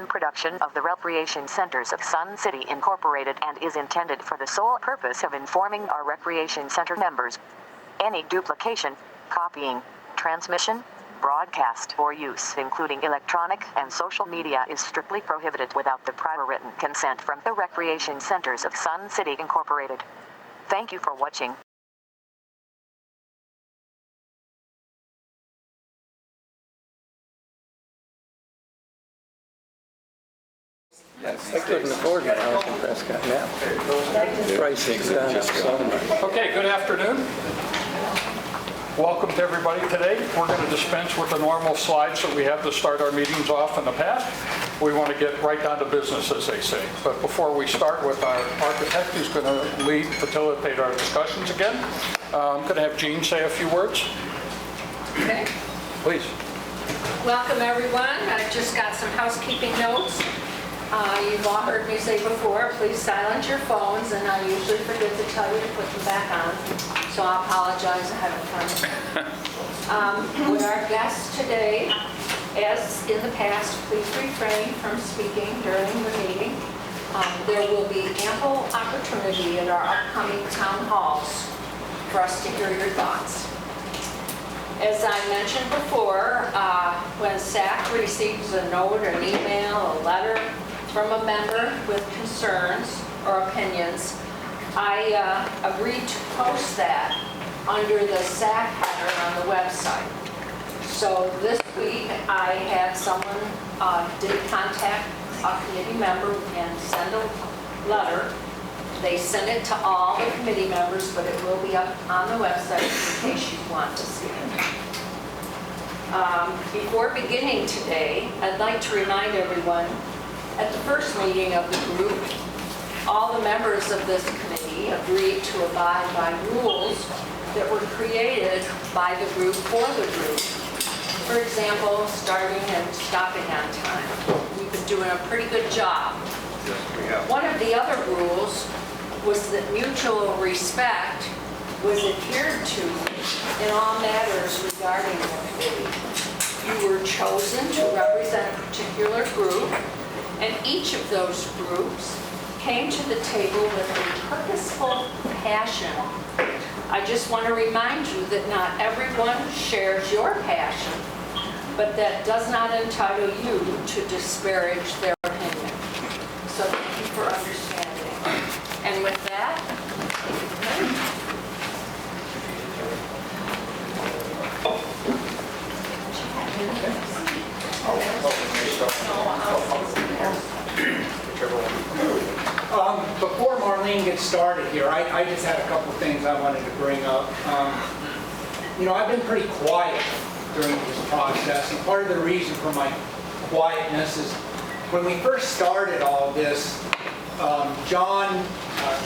production of the Recreation Centers of Sun City Incorporated and is intended for the sole purpose of informing our Recreation Center members. Any duplication, copying, transmission, broadcast, or use, including electronic and social media, is strictly prohibited without the prior written consent from the Recreation Centers of Sun City Incorporated. Thank you for watching. Yes, I couldn't afford my house in Prescott now. Pricing's gone up so much. Okay, good afternoon. Welcome to everybody today. We're going to dispense with the normal slides that we have to start our meetings off in the past. We want to get right down to business, as they say. But before we start with our architect who's going to facilitate our discussions again, I'm going to have Jean say a few words. Okay. Please. Welcome, everyone. I've just got some housekeeping notes. You've all heard me say before, please silence your phones, and I usually forget to tell you to put them back on, so I apologize ahead of time. With our guests today, as in the past, please refrain from speaking during the meeting. There will be ample opportunity at our upcoming town halls for us to hear your thoughts. As I mentioned before, when SAC receives a note, an email, a letter from a member with concerns or opinions, I agreed to post that under the SAC header on the website. So this week I had someone did contact a committee member and send a letter. They sent it to all the committee members, but it will be up on the website in case you want to see it. Before beginning today, I'd like to remind everyone, at the first meeting of the group, all the members of this committee agreed to abide by rules that were created by the group for the group. For example, starting and stopping on time. We've been doing a pretty good job. Yes, we have. One of the other rules was that mutual respect was adhered to in all matters regarding the committee. You were chosen to represent a particular group, and each of those groups came to the table with a purposeful passion. I just want to remind you that not everyone shares your passion, but that does not entitle you to disparage their opinion. So thank you for understanding. And with that, before Marlene gets started here, I just had a couple things I wanted to bring up. I've been pretty quiet during this process, and part of the reason for my quietness is when we first started all this, John,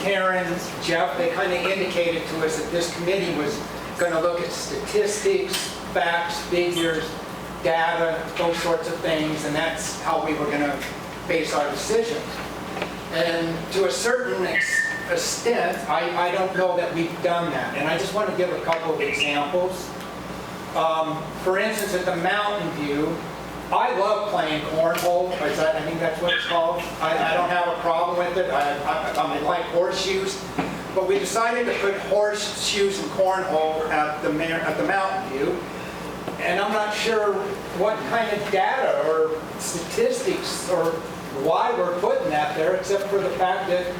Karen, Jeff, they kind of indicated to us that this committee was going to look at statistics, facts, figures, data, those sorts of things, and that's how we were going to base our decisions. And to a certain extent, I don't know that we've done that. And I just want to give a couple of examples. For instance, at the Mountain View, I love playing cornhole. I think that's what it's called. I don't have a problem with it. I like horseshoes. But we decided to put horseshoes and cornhole at the Mountain View. And I'm not sure what kind of data or statistics or why we're putting that there, except for the fact that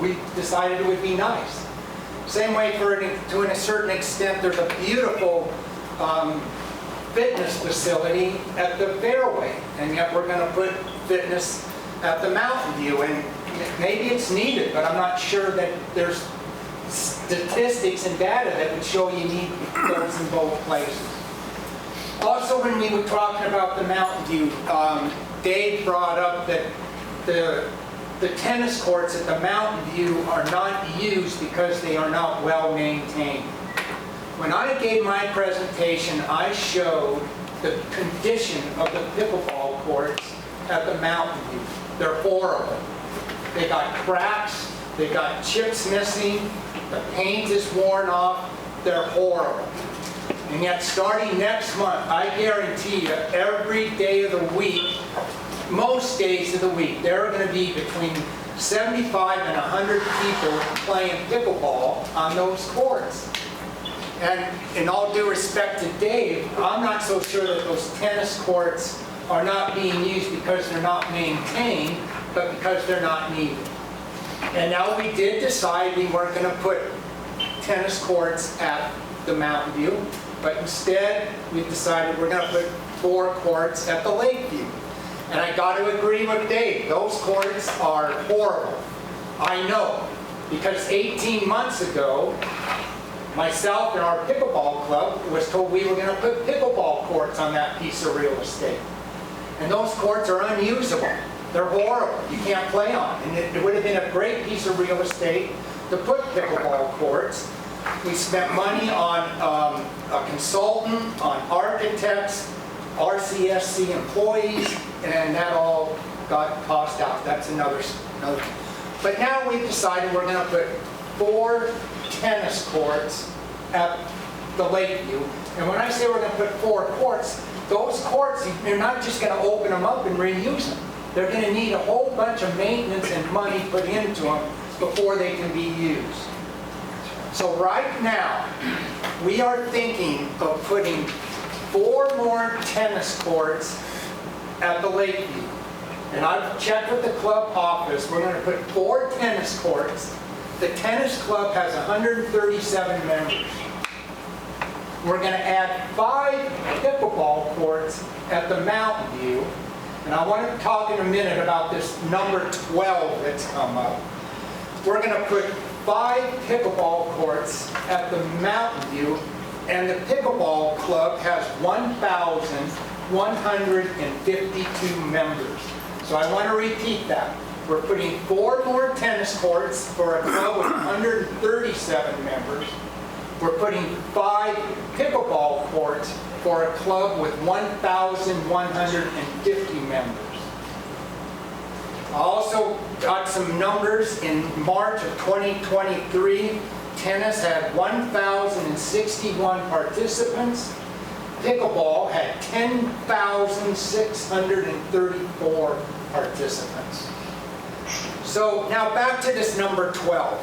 we decided it would be nice. Same way, to a certain extent, there's a beautiful fitness facility at the Fairway, and yet we're going to put fitness at the Mountain View. And maybe it's needed, but I'm not sure that there's statistics and data that would show you need those in both places. Also, when we were talking about the Mountain View, Dave brought up that the tennis courts at the Mountain View are not used because they are not well maintained. When I gave my presentation, I showed the condition of the pickleball courts at the Mountain View. They're horrible. They got cracks, they got chips missing, the paint is worn off, they're horrible. And yet, starting next month, I guarantee you, every day of the week, most days of the week, there are going to be between 75 and 100 people playing pickleball on those courts. And in all due respect to Dave, I'm not so sure that those tennis courts are not being used because they're not maintained, but because they're not needed. And now we did decide we weren't going to put tennis courts at the Mountain View, but instead we decided we're going to put 4 courts at the Lakeview. And I got to agree with Dave, those courts are horrible. I know, because 18 months ago, myself and our pickleball club was told we were going to put pickleball courts on that piece of real estate. And those courts are unusable. They're horrible. You can't play on them. And it would have been a great piece of real estate to put pickleball courts. We spent money on a consultant, on architects, RCSC employees, and that all got tossed out. That's another. But now we've decided we're going to put 4 tennis courts at the Lakeview. And when I say we're going to put 4 courts, those courts, you're not just going to open them up and reuse them. They're going to need a whole bunch of maintenance and money put into them before they can be used. So right now, we are thinking of putting 4 more tennis courts at the Lakeview. And I've checked with the club office. We're going to put 4 tennis courts. The tennis club has 137 members. We're going to add 5 pickleball courts at the Mountain View. And I want to talk in a minute about this number 12 that's come up. We're going to put 5 pickleball courts at the Mountain View, and the pickleball club has 1,152 members. So I want to repeat that. We're putting 4 more tennis courts for a club with 137 members. We're putting 5 pickleball courts for a club with 1,150 members. I also got some numbers. In March of 2023, tennis had 1,061 participants. Pickleball had 10,634 participants. So now back to this number 12,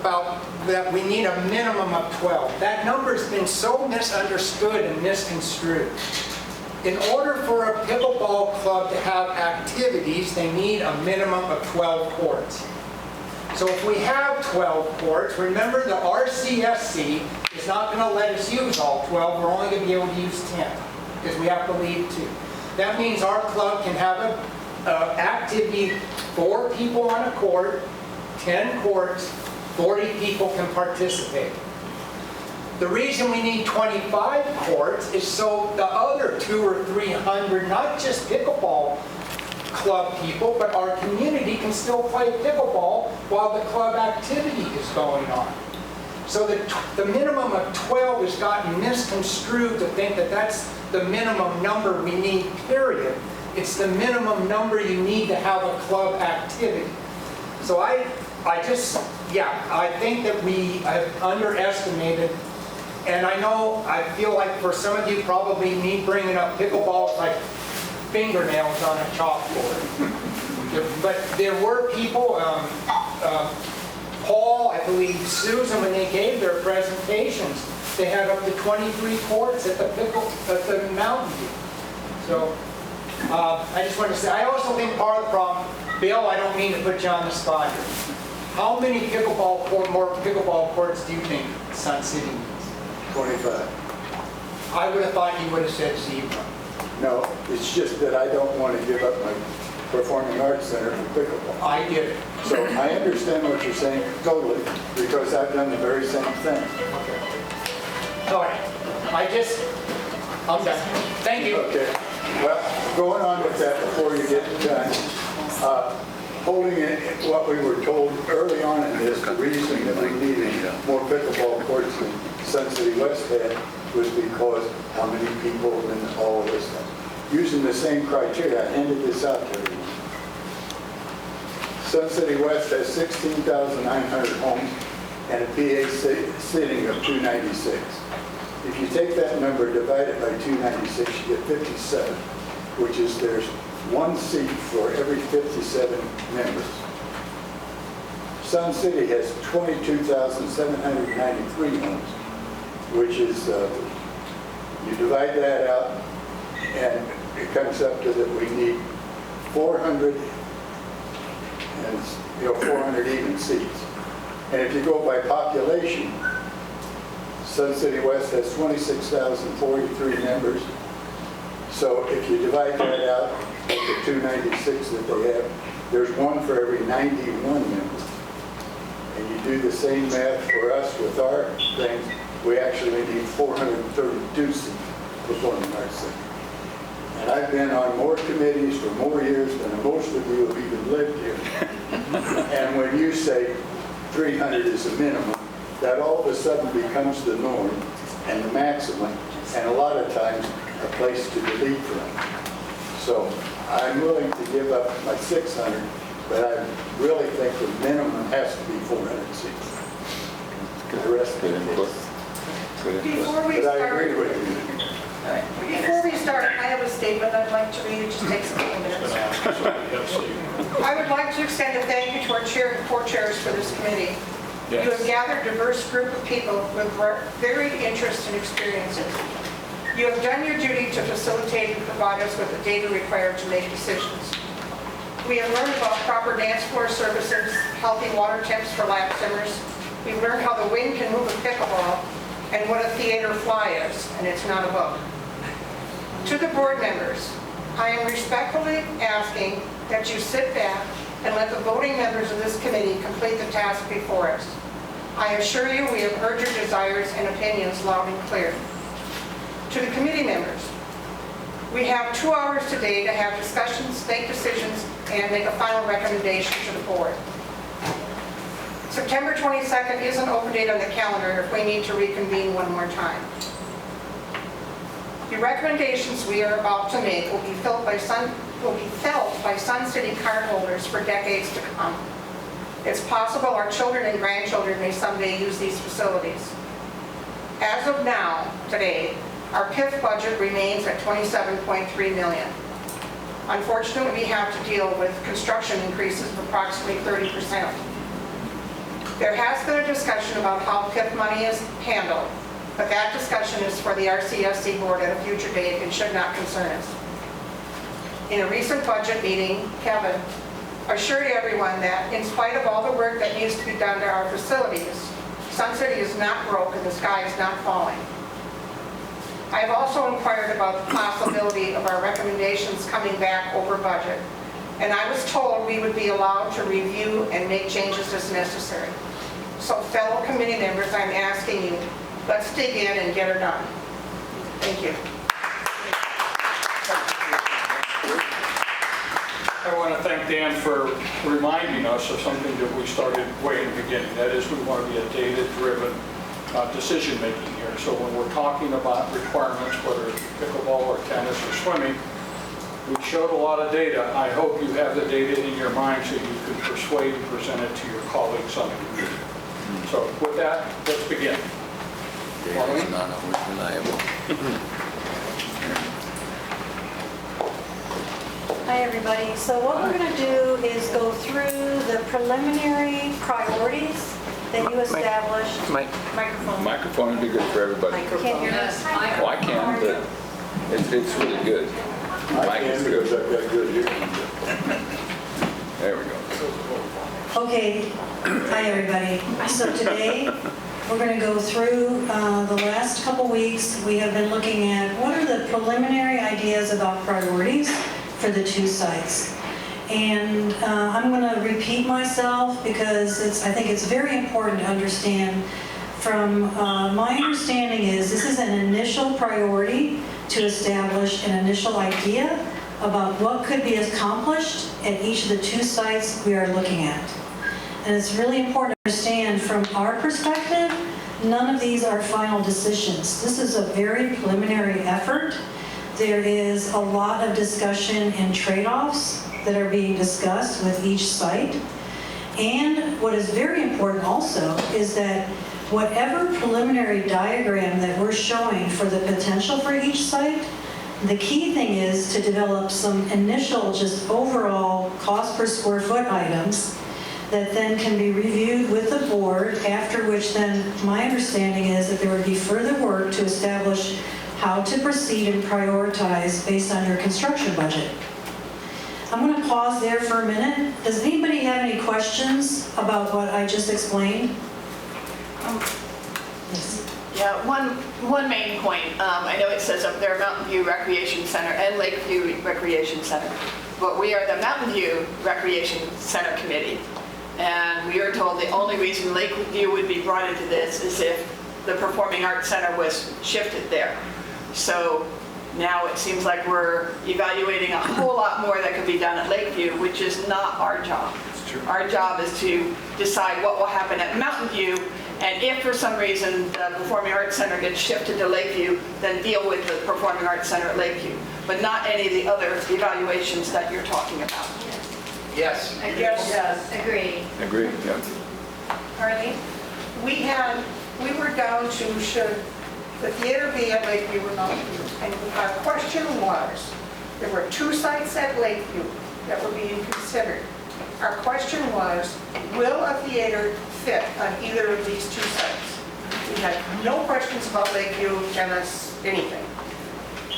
about that we need a minimum of 12. That number's been so misunderstood and misconstrued. In order for a pickleball club to have activities, they need a minimum of 12 courts. So if we have 12 courts, remember the RCSC is not going to let us use all 12. We're only going to be able to use 10 because we have to leave 2. That means our club can have an activity, 4 people on a court, 10 courts, 40 people can participate. The reason we need 25 courts is so the other 200 or 300, not just pickleball club people, but our community can still play pickleball while the club activity is going on. So the minimum of 12 has gotten misconstrued to think that that's the minimum number we need, period. It's the minimum number you need to have a club activity. So I think that we have underestimated, and I know, I feel like for some of you probably me bringing up pickleball is like fingernails on a chalkboard. But there were people, Paul, I believe Susan, when they gave their presentations, they had up to 23 courts at the Mountain View. So I just want to say, I also think part of the problem, Bill, I don't mean to put you on the spot here. How many more pickleball courts do you think Sun City needs? 25. I would have thought you would have said 0. No, it's just that I don't want to give up my Performing Arts Center for pickleball. I get it. So I understand what you're saying totally, because I've done the very same thing. All right. I'm done. Thank you. Okay. Well, going on with that before you get done, holding it, what we were told early on in this, the reason that we needed more pickleball courts than Sun City West had was because how many people and all of this stuff. Using the same criteria, I handed this out to everyone. Sun City West has 16,900 homes and a PA sitting of 296. If you take that number, divide it by 296, you get 57, which is there's 1 seat for every 57 members. Sun City has 22,793 homes, which is, you divide that out, and it comes up to that we need 400 and 400 even seats. And if you go by population, Sun City West has 26,043 members. So if you divide that out, the 296 that they have, there's one for every 91 members. And you do the same math for us with our things, we actually need 432 seats performing arts center. And I've been on more committees for more years than most of you have even lived here. And when you say 300 is a minimum, that all of a sudden becomes the norm and the maximum, and a lot of times a place to delete from. So I'm willing to give up my 600, but I really think the minimum has to be 400 seats. The rest of it is. Before we But I start, agree with you. I have a statement I'd like to read. It just takes a couple minutes. I would like to extend a thank you to our chair and co-chairs for this committee. You have gathered a diverse group of people with varied interests and experiences. You have done your duty to facilitate and provide us with the data required to make decisions. We have learned about proper dance floor services, healthy water temps for lap simmers. We've learned how the wind can move a pickleball and what a theater fly is, and it's not a book. To the board members, I am respectfully asking that you sit back and let the voting members of this committee complete the task before us. I assure you we have heard your desires and opinions loud and clear. To the committee members, we have 2 hours today to have discussions, make decisions, and make a final recommendation to the board. September 22nd is an open date on the calendar if we need to reconvene one more time. The recommendations we are about to make will be felt by Sun City cardholders for decades to come. It's possible our children and grandchildren may someday use these facilities. As of now, today, our PIF budget remains at $27.3 million. Unfortunately, we have to deal with construction increases of approximately 30%. There has been a discussion about how PIF money is handled, but that discussion is for the RCSC board at a future date and should not concern us. In a recent budget meeting, Kevin assured everyone that in spite of all the work that needs to be done to our facilities, Sun City is not broke and the sky is not falling. I have also inquired about the possibility of our recommendations coming back over budget, and I was told we would be allowed to review and make changes as necessary. So fellow committee members, I'm asking you, let's dig in and get her done. Thank you. I want to thank Dan for reminding us of something that we started way in the beginning. That is, we want to be a data-driven decision-making here. So when we're talking about requirements, whether it's pickleball or tennis or swimming, we showed a lot of data. I hope you have the data in your mind so you can persuade and present it to your colleagues on the committee. So with that, let's begin. Data is not always reliable. Hi, everybody. So what we're going to do is go through the preliminary priorities that you established. Microphone. Microphone would be good for everybody. Can't hear us? Well, I can, but it's really good. I Mic is can because good. I've got good hearing. There we go. Okay. Hi, everybody. So today, we're going to go through the last couple weeks. We have been looking at what are the preliminary ideas about priorities for the 2 sites. And I'm going to repeat myself because I think it's very important to understand. From my understanding is this is an initial priority to establish an initial idea about what could be accomplished at each of the 2 sites we are looking at. And it's really important to understand from our perspective, none of these are final decisions. This is a very preliminary effort. There is a lot of discussion and trade-offs that are being discussed with each site. And what is very important also is that whatever preliminary diagram that we're showing for the potential for each site, the key thing is to develop some initial, just overall cost per square foot items that then can be reviewed with the board, after which then my understanding is that there would be further work to establish how to proceed and prioritize based on your construction budget. I'm going to pause there for a minute. Does anybody have any questions about what I just explained? Yes. Yeah, one main point. I know it says up there Mountain View Recreation Center and Lakeview Recreation Center, but we are the Mountain View Recreation Center Committee. And we are told the only reason Lakeview would be brought into this is if the Performing Arts Center was shifted there. So now it seems like we're evaluating a whole lot more that could be done at Lakeview, which is not our job. Our job is to decide what will happen at Mountain View, and if for some reason the Performing Arts Center gets shifted to Lakeview, then deal with the Performing Arts Center at Lakeview, but not any of the other evaluations that you're talking about. Yes. Yes. Agree. Agree, yeah. Arlene? We were down to should the theater be at Lakeview or Mountain View? And our question was, there were 2 sites at Lakeview that were being considered. Our question was, will a theater fit on either of these 2 sites? We had no questions about Lakeview, tennis, anything.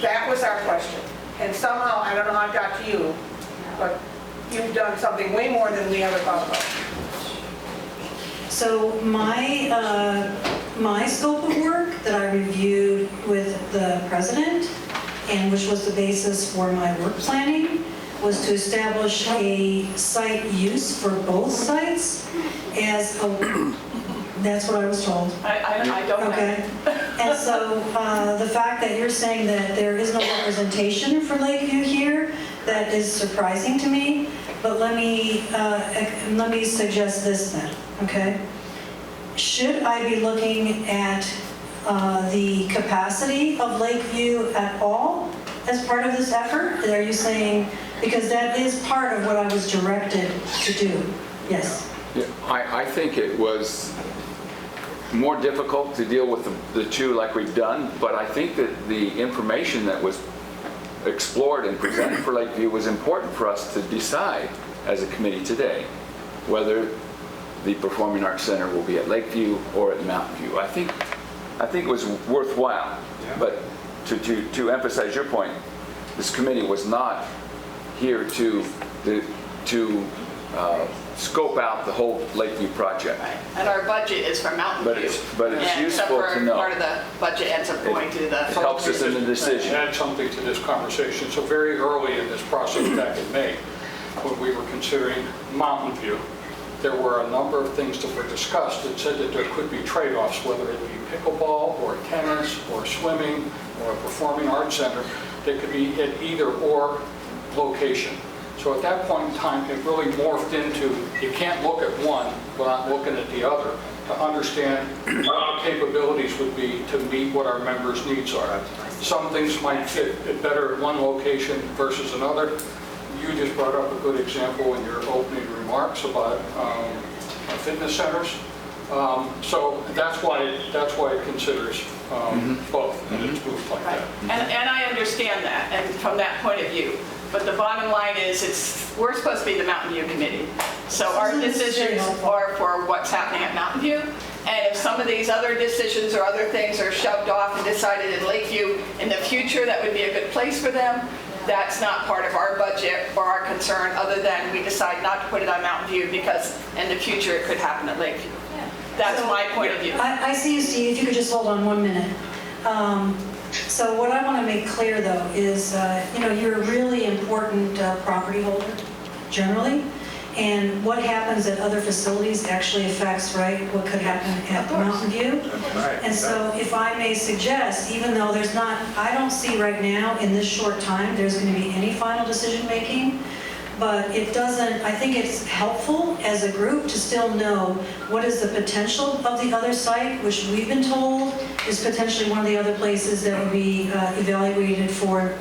That was our question. And somehow, I don't know how it got to you, but you've done something way more than we ever thought about. So my scope of work that I reviewed with the president, and which was the basis for my work planning, was to establish a site use for both sites as a, that's what I was told. I don't know. Okay. And so the fact that you're saying that there is no representation for Lakeview here, that is surprising to me. But let me suggest this then, okay? Should I be looking at the capacity of Lakeview at all as part of this effort? Are you saying, because that is part of what I was directed to do? Yes. Yeah, I think it was more difficult to deal with the 2 like we've done, but I think that the information that was explored and presented for Lakeview was important for us to decide as a committee today whether the Performing Arts Center will be at Lakeview or at Mountain View. I think it was worthwhile, but to emphasize your point, this committee was not here to scope out the whole Lakeview project. Right. And our budget is for Mountain View. But it's And useful to know. Part of the budget ends up going to the... It helps us in the decision. Add something to this conversation. So very early in this process back in May, when we were considering Mountain View, there were a number of things that were discussed that said that there could be trade-offs, whether it be pickleball or tennis or swimming or a performing arts center. They could be at either or location. So at that point in time, it really morphed into, you can't look at one without looking at the other to understand what our capabilities would be to meet what our members' needs are. Some things might fit better at one location versus another. You just brought up a good example in your opening remarks about fitness centers. So that's why it considers both, and it's moved like Right. that. And I understand that, and from that point of view. But the bottom line is, we're supposed to be the Mountain View Committee. So our decisions are for what's happening at Mountain View. And if some of these other decisions or other things are shoved off and decided in Lakeview in the future that would be a good place for them, that's not part of our budget or our concern, other than we decide not to put it on Mountain View because in the future it could happen at Lakeview. That's my point of view. I see you, Steve. If you could just hold on 1 minute. So what I want to make clear, though, is, you're a really important property holder, generally, and what happens at other facilities actually affects, right, what could happen at Mountain View. And so if I may suggest, even though there's not, I don't see right now in this short time there's going to be any final decision-making, but it doesn't, I think it's helpful as a group to still know what is the potential of the other site, which we've been told is potentially one of the other places that would be evaluated for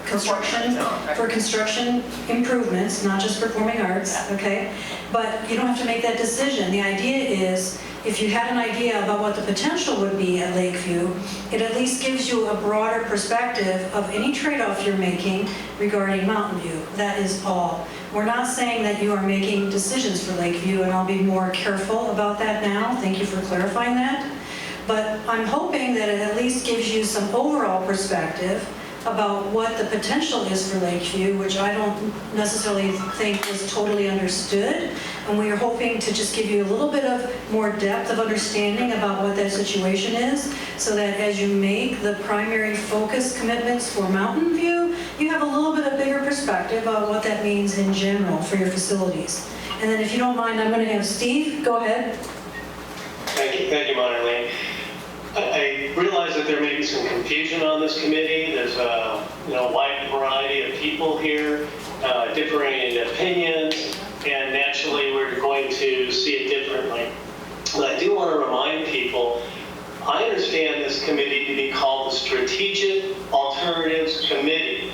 construction improvements, not just performing arts, okay? But you don't have to make that decision. The idea is if you had an idea about what the potential would be at Lakeview, it at least gives you a broader perspective of any trade-off you're making regarding Mountain View. That is all. We're not saying that you are making decisions for Lakeview, and I'll be more careful about that now. Thank you for clarifying that. But I'm hoping that it at least gives you some overall perspective about what the potential is for Lakeview, which I don't necessarily think is totally understood. And we are hoping to just give you a little bit of more depth of understanding about what that situation is, so that as you make the primary focus commitments for Mountain View, you have a little bit of bigger perspective on what that means in general for your facilities. And then if you don't mind, I'm going to have Steve, go ahead. Thank you, Marlene. I realize that there may be some confusion on this committee. There's a wide variety of people here, differing opinions, and naturally we're going to see it differently. But I do want to remind people, I understand this committee to be called the Strategic Alternatives Committee.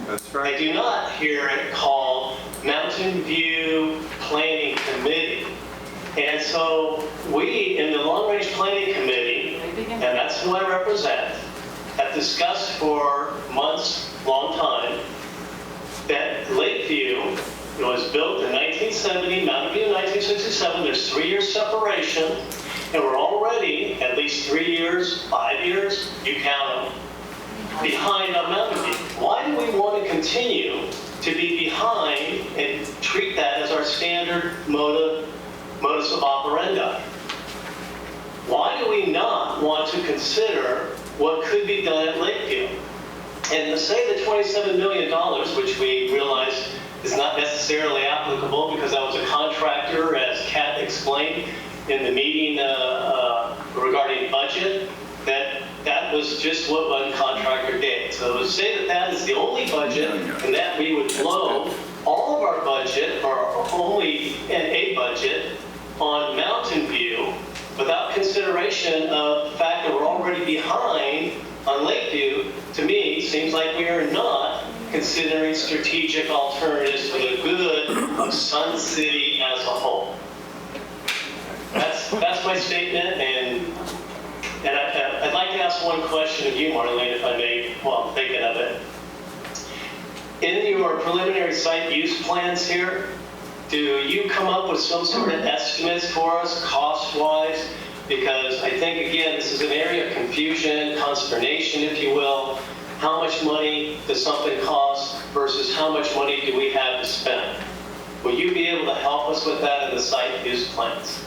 That's right. I do not hear it called Mountain View Planning Committee. And so we, in the Long Range Planning Committee, and that's who I represent, have discussed for months, long time, that Lakeview was built in 1970, Mountain View in 1967. There's 3 years separation, and we're already at least 3 years, 5 years, you count them, behind on Mountain View. Why do we want to continue to be behind and treat that as our standard modus operandi? Why do we not want to consider what could be done at Lakeview? And to say the $27 million, which we realize is not necessarily applicable because that was a contractor, as Kat explained in the meeting regarding budget, that was just what one contractor did. So to say that that is the only budget and that we would blow all of our budget, or only a budget, on Mountain View without consideration of the fact that we're already behind on Lakeview, to me, seems like we are not considering strategic alternatives for the good of Sun City as a whole. That's my statement, and I'd like to ask one question of you, Marlene, if I may, while I'm thinking of it. In your preliminary site use plans here, do you come up with some sort of estimates for us, cost-wise? Because I think, again, this is an area of confusion, consternation, if you will. How much money does something cost versus how much money do we have to spend? Will you be able to help us with that in the site use plans?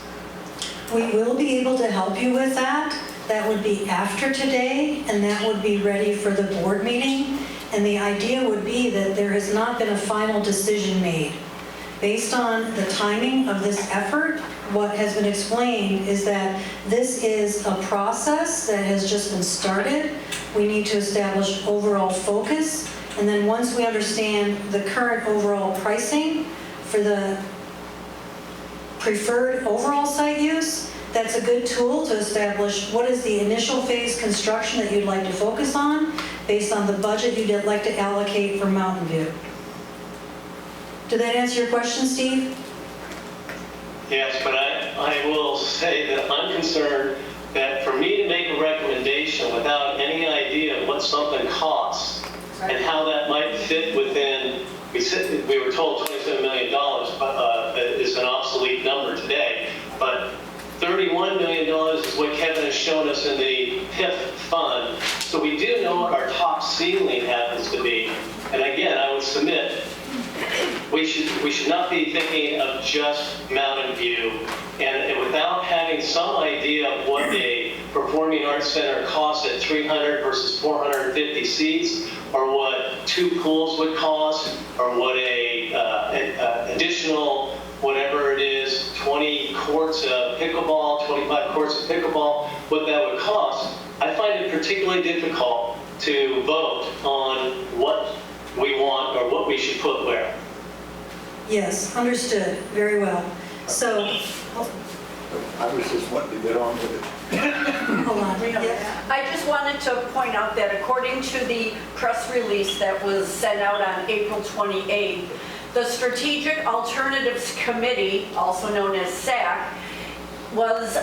We will be able to help you with that. That would be after today, and that would be ready for the board meeting. And the idea would be that there has not been a final decision made. Based on the timing of this effort, what has been explained is that this is a process that has just been started. We need to establish overall focus, and then once we understand the current overall pricing for the preferred overall site use, that's a good tool to establish what is the initial phase construction that you'd like to focus on based on the budget you'd like to allocate for Mountain View. Did that answer your question, Steve? Yes, but I will say that I'm concerned that for me to make a recommendation without any idea of what something costs and how that might fit within, we were told $27 million is an obsolete number today, but $31 million is what Kevin has shown us in the PIF fund. So we do know what our top ceiling happens to be. And again, I would submit, we should not be thinking of just Mountain View, and without having some idea of what a performing arts center costs at 300 versus 450 seats, or what 2 pools would cost, or what a additional, whatever it is, 20 courts of pickleball, 25 courts of pickleball, what that would cost. I find it particularly difficult to vote on what we want or what we should put where. Yes, understood. Very well. So, I was just wanting to get on with it. hold on. Yeah. I just wanted to point out that according to the press release that was sent out on April 28th, the Strategic Alternatives Committee, also known as SAC, was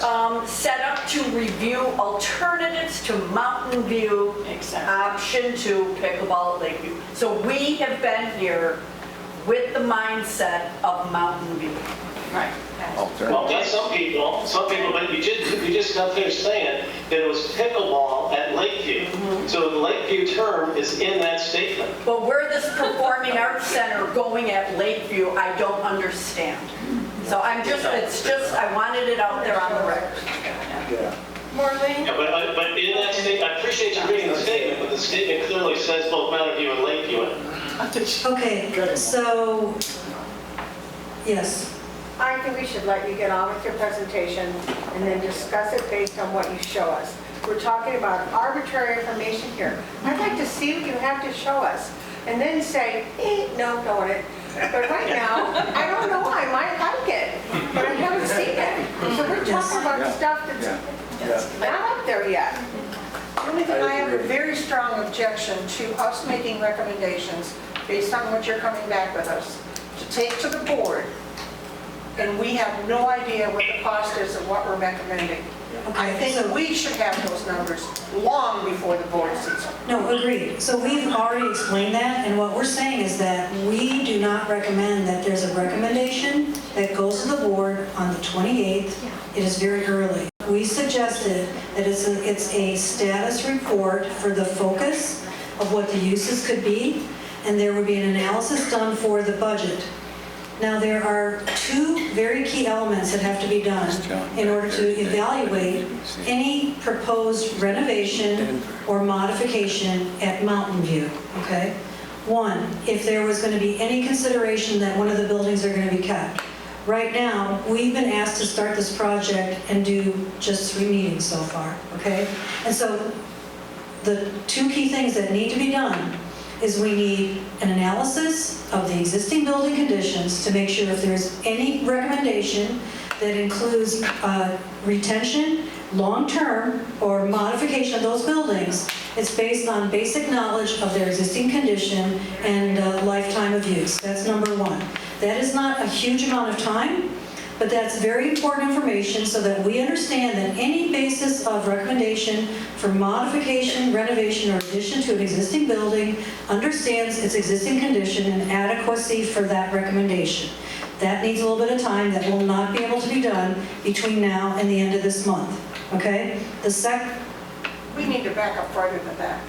set up to review alternatives to Mountain View, option 2 pickleball at Lakeview. So we have been here with the mindset of Mountain View. Right. Well, that's some people, but you just got finished saying that it was pickleball at Lakeview. So the Lakeview term is in that statement. But where this performing arts center going at Lakeview, I don't understand. So it's just, I wanted it out there on the record. Yeah. Marlene? Yeah, but in that statement, I appreciate you reading the statement, but the statement clearly says both Mountain View and Lakeview in it. Okay, so, yes. I think we should let you get on with your presentation and then discuss it based on what you show us. We're talking about arbitrary information here. I'd like to see what you have to show us and then say, no, don't want it. But right now, I don't know, I might like it, but I haven't seen it. So we're talking about stuff that's not up there yet. The only thing I have a very strong objection to us making recommendations based on what you're coming back with us to take to the board, and we have no idea what the cost is of what we're recommending. I think that we should have those numbers long before the board sees them. No, agreed. So we've already explained that, and what we're saying is that we do not recommend that there's a recommendation that goes to the board on the 28th. It is very early. We suggested that it's a status report for the focus of what the uses could be, and there would be an analysis done for the budget. Now, there are two very key elements that have to be done in order to evaluate any proposed renovation or modification at Mountain View, okay? One, if there was going to be any consideration that one of the buildings are going to be kept. Right now, we've been asked to start this project and do just 3 meetings so far, okay? And so the two key things that need to be done is we need an analysis of the existing building conditions to make sure if there's any recommendation that includes retention, long-term, or modification of those buildings, it's based on basic knowledge of their existing condition and lifetime of use. That's number one. That is not a huge amount of time, but that's very important information so that we understand that any basis of recommendation for modification, renovation, or addition to an existing building understands its existing condition and adequacy for that recommendation. That needs a little bit of time. That will not be able to be done between now and the end of this month, okay? We need to back up farther than that.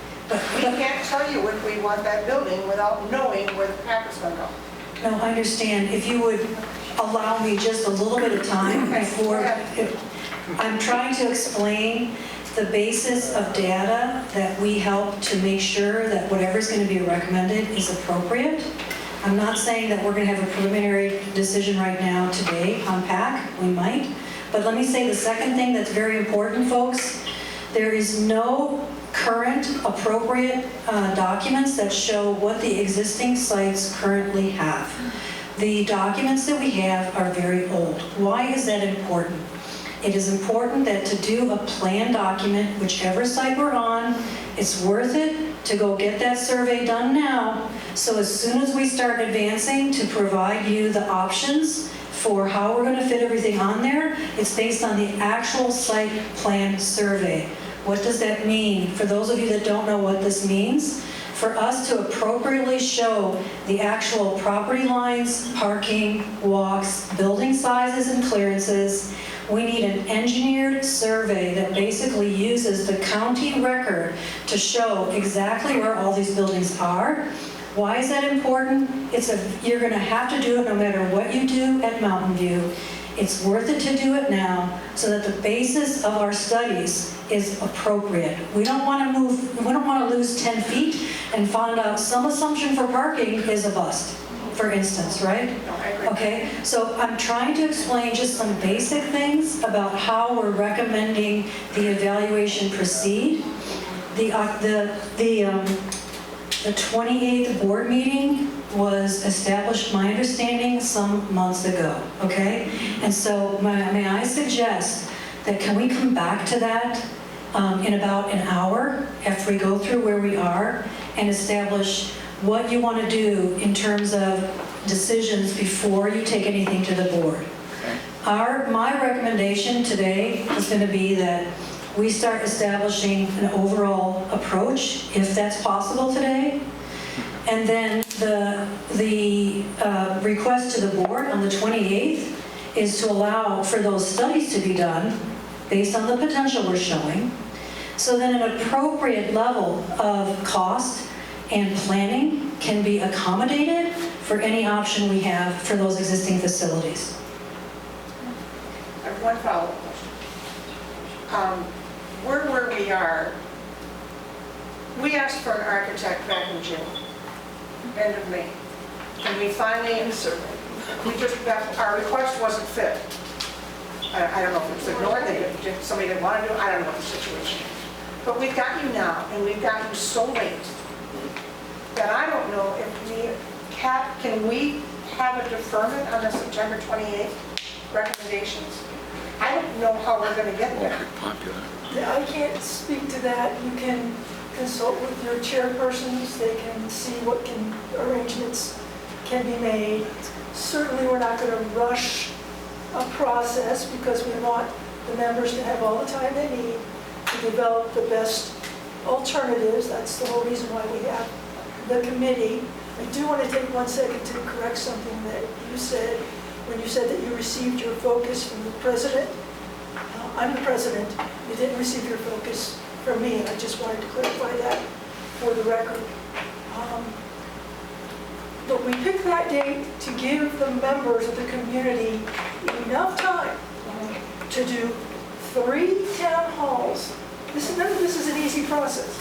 We can't tell you if we want that building without knowing where the packet's going to go. No, I understand. If you would allow me just a little bit of time before, I'm trying to explain the basis of data that we help to make sure that whatever's going to be recommended is appropriate. I'm not saying that we're going to have a preliminary decision right now today on PAC. We might. But let me say the second thing that's very important, folks. There is no current appropriate documents that show what the existing sites currently have. The documents that we have are very old. Why is that important? It is important that to do a plan document, whichever site we're on, it's worth it to go get that survey done now, so as soon as we start advancing to provide you the options for how we're going to fit everything on there, it's based on the actual site plan survey. What does that mean? For those of you that don't know what this means, for us to appropriately show the actual property lines, parking, walks, building sizes and clearances, we need an engineered survey that basically uses the county record to show exactly where all these buildings are. Why is that important? You're going to have to do it no matter what you do at Mountain View. It's worth it to do it now so that the basis of our studies is appropriate. We don't want to lose 10 feet and find out some assumption for parking is a bust, for instance, right? Okay, so I'm trying to explain just some basic things about how we're recommending the evaluation proceed. The 28th board meeting was established, my understanding, some months ago, okay? And so may I suggest that can we come back to that in about an hour after we go through where we are and establish what you want to do in terms of decisions before you take anything to the board. My recommendation today is going to be that we start establishing an overall approach, if that's possible today. And then the request to the board on the 28th is to allow for those studies to be done based on the potential we're showing. So then an appropriate level of cost and planning can be accommodated for any option we have for those existing facilities. I have one follow-up question. Where we are, we asked for an architect back in June, end of May. And we finally, our request wasn't fit. I don't know if it was ignored, somebody didn't want to do it, I don't know what the situation is. But we've got you now, and we've got you so late that I don't know if can we have a deferment on the September 28th recommendations? I don't know how we're going to get there. I can't speak to that. You can consult with your chairpersons. They can see what arrangements can be made. Certainly, we're not going to rush a process because we want the members to have all the time they need to develop the best alternatives. That's the whole reason why we have the committee. I do want to take 1 second to correct something that you said when you said that you received your focus from the president. I'm the president. You didn't receive your focus from me, and I just wanted to clarify that for the record. But we picked that date to give the members of the community enough time to do 3 town halls. None of this is an easy process.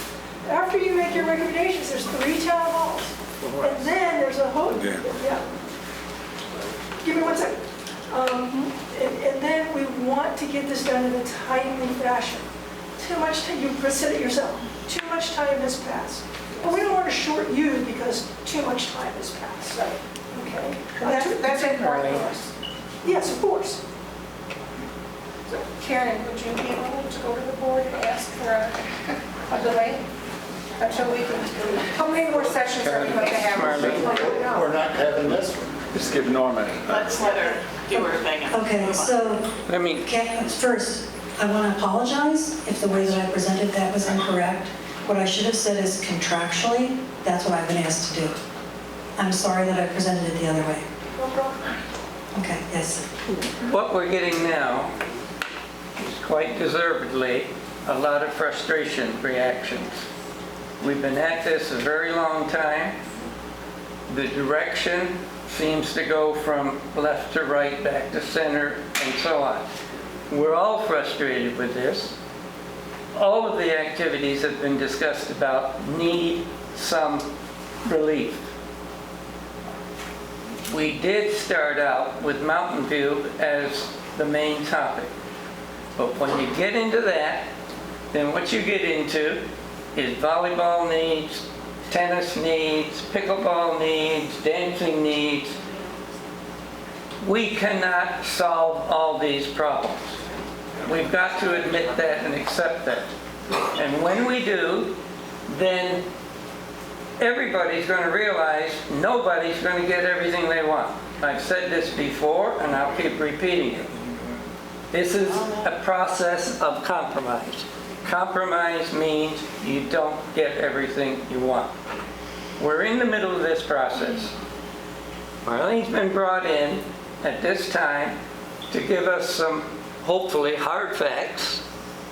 After you make your recommendations, there's 3 town halls. And then there's a whole, yeah. Give me 1 second. And then we want to get this done in a timely fashion. Too much time, you said it yourself, too much time has passed. But we don't want to short you because too much time has passed. Right. Okay. That's important for us. Yes, of course. So, Karen, would you be able to go to the board and ask for a delay until we can? How many more sessions are we going to have? We're not having this one. Just give Norma. Let's let her do her thing. Okay, so first, I want to apologize if the way that I presented that was incorrect. What I should have said is contractually, that's what I've been asked to do. I'm sorry that I presented it the other way. No problem. Okay, yes. What we're getting now is quite deservedly a lot of frustration reactions. We've been at this a very long time. The direction seems to go from left to right, back to center, and so on. We're all frustrated with this. All of the activities that have been discussed about need some relief. We did start out with Mountain View as the main topic. But when you get into that, then what you get into is volleyball needs, tennis needs, pickleball needs, dancing needs. We cannot solve all these problems. We've got to admit that and accept that. And when we do, then everybody's going to realize nobody's going to get everything they want. I've said this before, and I'll keep repeating it. This is a process of compromise. Compromise means you don't get everything you want. We're in the middle of this process. Marlene's been brought in at this time to give us some, hopefully, hard facts,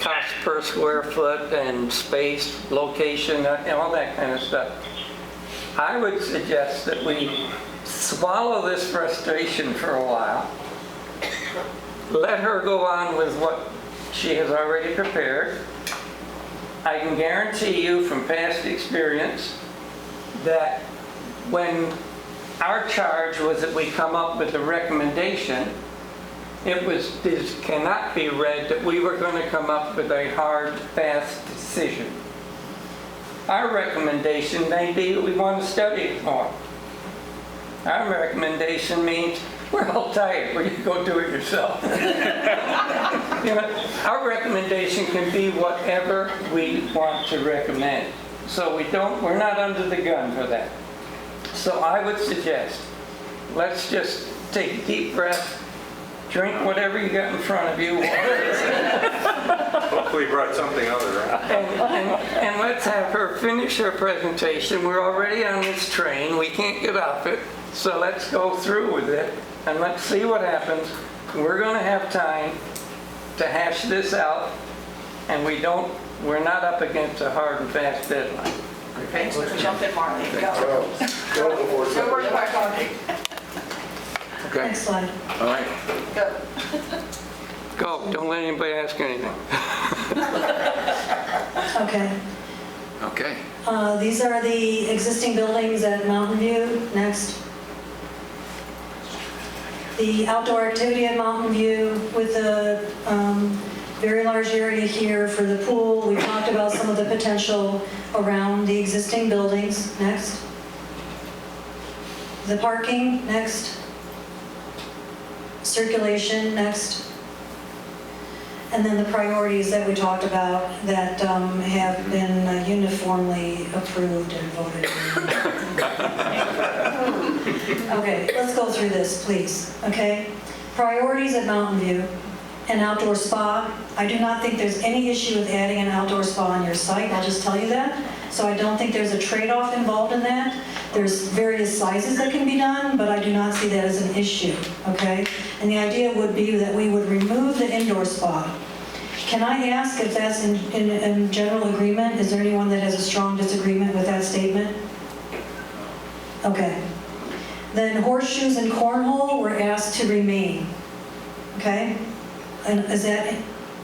cost per square foot and space, location, and all that kind of stuff. I would suggest that we swallow this frustration for a while, let her go on with what she has already prepared. I can guarantee you from past experience that when our charge was that we come up with a recommendation, this cannot be read that we were going to come up with a hard, fast decision. Our recommendation may be that we want to study it more. Our recommendation means we're all tired. Well, you go do it yourself. Our recommendation can be whatever we want to recommend. So we're not under the gun for that. So I would suggest, let's just take a deep breath, drink whatever you got in front of you. Hopefully you brought something other, right? And let's have her finish her presentation. We're already on this train. We can't get off it. So let's go through with it and let's see what happens. We're going to have time to hash this out, and we're not up against a hard and fast deadline. Okay, so jump in, Marlene, go. Go before So we're talking. Okay, Next slide. all right. Go. Go, don't let anybody ask anything. Okay. Okay. These are the existing buildings at Mountain View. Next. The outdoor activity at Mountain View with a very large area here for the pool. We talked about some of the potential around the existing buildings. Next. The parking. Next. Circulation. Next. And then the priorities that we talked about that have been uniformly approved and voted. Okay, let's go through this, please, okay? Priorities at Mountain View, an outdoor spa. I do not think there's any issue with adding an outdoor spa on your site, I'll just tell you that. So I don't think there's a trade-off involved in that. There's various sizes that can be done, but I do not see that as an issue, okay? And the idea would be that we would remove the indoor spa. Can I ask if that's in general agreement? Is there anyone that has a strong disagreement with that statement? Okay. Then horseshoes and cornhole were asked to remain, okay? And is that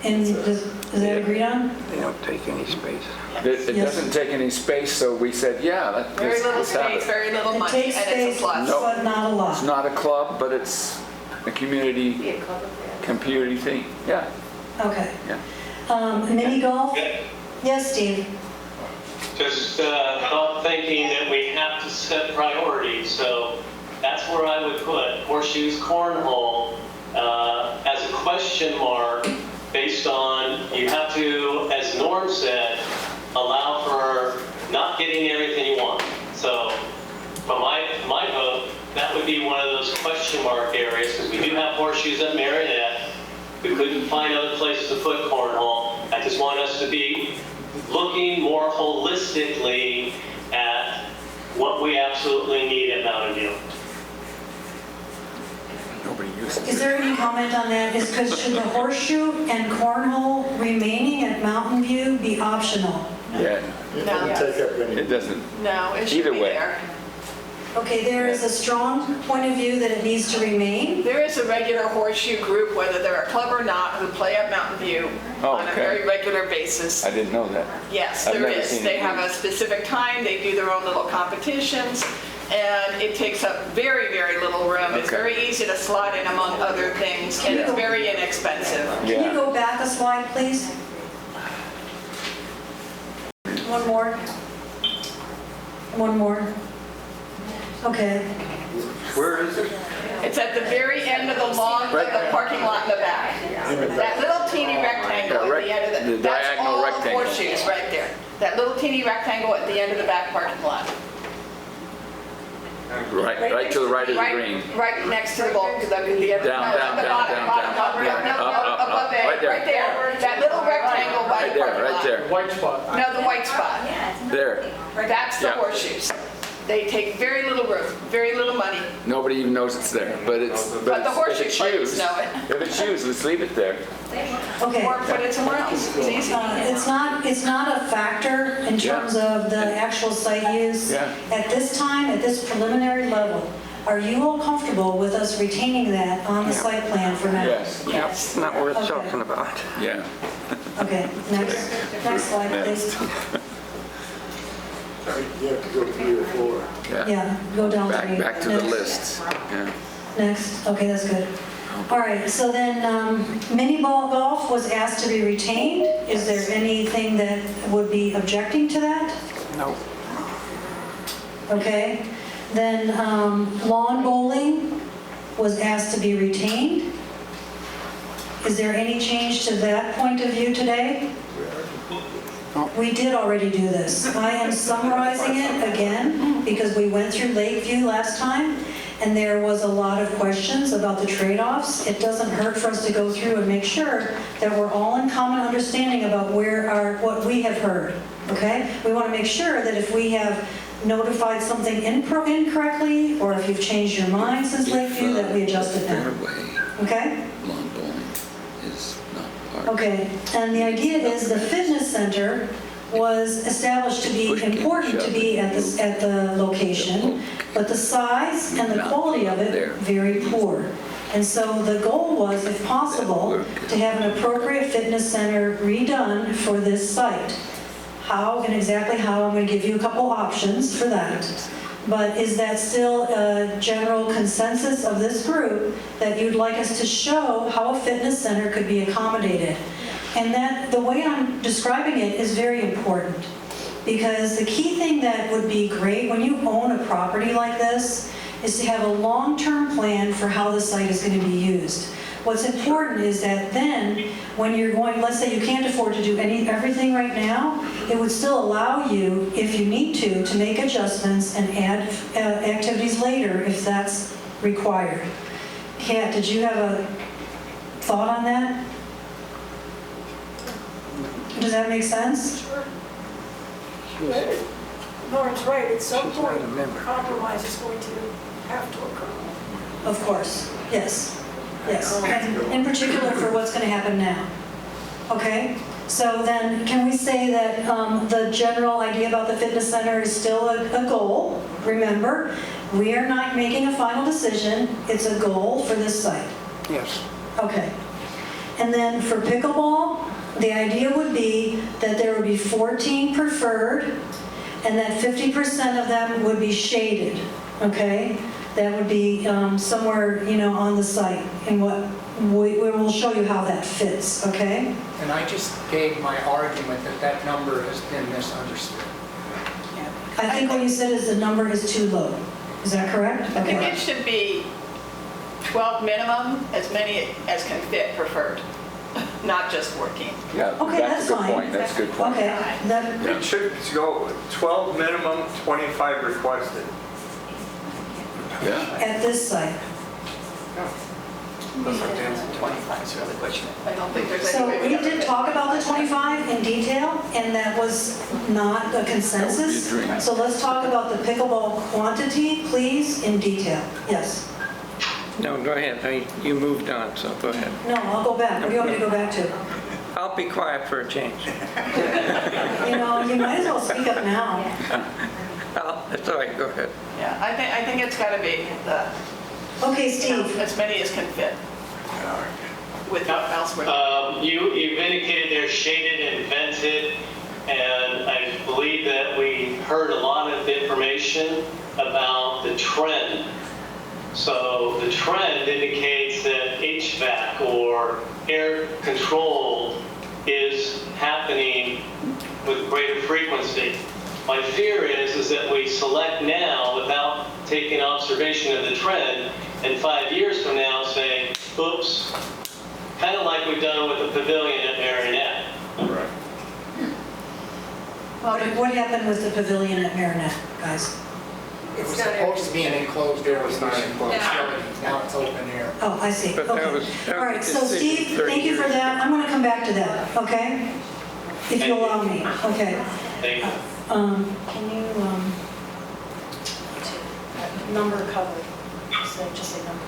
agreed on? They don't take any space. It Yes. doesn't take any space, so we said, yeah, Very little let's have space, it. very little It money, takes and it's space, a plus. No. but not a It's lot. not a club, but it's a community thing. Yeah, Okay. yeah. Mini golf? Yeah. Yes, Steve? Just thought thinking that we have to set priorities, so that's where I would put horseshoes, cornhole, as a question mark based on, you have to, as Norm said, allow for not getting everything you want. So for my vote, that would be one of those question mark areas, because we do have horseshoes at Marinette. We couldn't find other places to put cornhole. I just want us to be looking more holistically at what we absolutely need at Mountain View. Nobody uses Is it. there any comment on that? Should the horseshoe and cornhole remaining at Mountain View be optional? Yeah, It doesn't take up any. it doesn't. No, it should Either be way. there. Okay, there is a strong point of view that it needs to remain. There is a regular horseshoe group, whether they're a club or not, who play at Mountain View Oh, on a okay. very regular basis. I didn't know that. Yes, I've there never is. seen They it have a used. specific time, they do their own little competitions, and it takes up very, very little room. It's Okay. very easy to slot in among other things, and it's very inexpensive. Can you Yeah. go back a slide, please? One more. One more. Okay. Where is it? It's at the very end of the lawn, of the parking lot in the back. That little teeny rectangle Yeah, at the end of the that's diagonal all rectangle. the horseshoes right there. That little teeny rectangle at the end of the back parking lot. Right to the right of the green. Right next to the goal. Down, down, down, above there, Right there. right there. That little rectangle by Right the there, parking right lot. there. White spot. No, the white spot. There. That's the Yeah. horseshoes. They take very little room, very little money. Nobody even knows it's there, but it's. But the horseshoe if it players choose- know it. If it chooses, let's leave it there. Okay. Or put it somewhere else. It's easy. It's not a factor in terms of the actual site use. Yeah. At this time, at this preliminary level, are you all comfortable with us retaining that on the site plan for now? Yes, Yes. Not worth Okay. talking about. yeah. Okay, next slide, please. You have to go 3 or 4. Yeah, go down three. Back to the Next. list. Yeah. Next, okay, that's good. All right, so then mini ball golf was asked to be retained. Is there anything that would be objecting to that? No. Okay, then lawn bowling was asked to be retained. Is there any change to that point of view today? We did already do this. I am summarizing it again because we went through Lakeview last time, and there was a lot of questions about the trade-offs. It doesn't hurt for us to go through and make sure that we're all in common understanding about what we have heard, okay? We want to make sure that if we have notified something incorrectly, or if you've changed your mind since Lakeview, that we adjust it now, okay? Lawn bowling is not part. Okay, and the idea is the fitness center was established to be important to be at the location, but the size and the quality of it very poor. And so the goal was, if possible, to have an appropriate fitness center redone for this site. How and exactly how, I'm going to give you a couple options for that. But is that still a general consensus of this group that you'd like us to show how a fitness center could be accommodated? And that the way I'm describing it is very important, because the key thing that would be great when you own a property like this is to have a long-term plan for how the site is going to be used. What's important is that then, when you're going, let's say you can't afford to do everything right now, it would still allow you, if you need to make adjustments and add activities later if that's required. Kat, did you have a thought on that? Does that make sense? Sure. Lauren's right, at some point, compromise is going to have to occur. Of course, yes. Yes, and in particular for what's going to happen now. Okay, so then can we say that the general idea about the fitness center is still a goal? Remember, we are not making a final decision. It's a goal for this site. Yes. Okay. And then for pickleball, the idea would be that there would be 14 preferred and that 50% of them would be shaded, okay? That would be somewhere, on the site, and we will show you how that fits, okay? And I just gave my argument that number has been misunderstood. I think what you said is the number is too low. Is that correct? I think it should be 12 minimum, as many as can fit preferred, not just 14. Yeah, Okay, that's a good fine. point. That's a good point. Okay. It should go 12 minimum, 25 requested. Yeah. At this site. 25 is really pushing it. I don't think there's So any way we ever did fit. talk about the 25 in detail, and that was not a consensus. That would be a dream. So let's talk about the pickleball quantity, please, in detail. Yes. No, go ahead. You moved on, so go ahead. No, I'll go back. What do you want me to go back to? I'll be quiet for a change. You might as well speak up now. Oh, that's all right. Go ahead. Yeah, I think it's got to be Okay, Steve. as many as can fit without elsewhere. You've indicated they're shaded and vented, and I believe that we heard a lot of information about the trend. So the trend indicates that HVAC or air control is happening with greater frequency. My fear is that we select now without taking observation of the trend, and 5 years from now say, oops, kind of like we've done with the pavilion at Marinette. What happened with the pavilion at Marinette, guys? It was supposed to be an enclosed air conditioning facility. Now it's open air. Oh, I see. But that Okay. was All right, the so decision Steve, 30 thank you for years that. I'm going to come back to that, okay? If you allow me, okay. Thank you. Can you, number covered, just say number.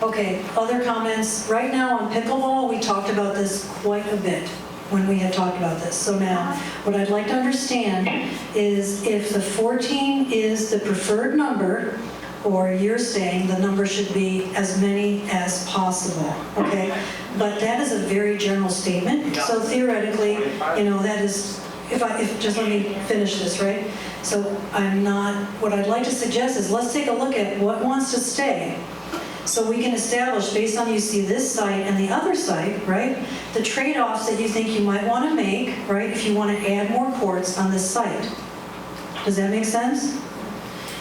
Okay, other comments? Right now on pickleball, we talked about this quite a bit when we had talked about this. So now, what I'd like to understand is if the 14 is the preferred number, or you're saying the number should be as many as possible, okay? But that is a very general statement. So theoretically, that is, just let me finish this, right? So what I'd like to suggest is let's take a look at what wants to stay. So we can establish, based on you see this site and the other site, right, the trade-offs that you think you might want to make, right, if you want to add more courts on this site. Does that make sense?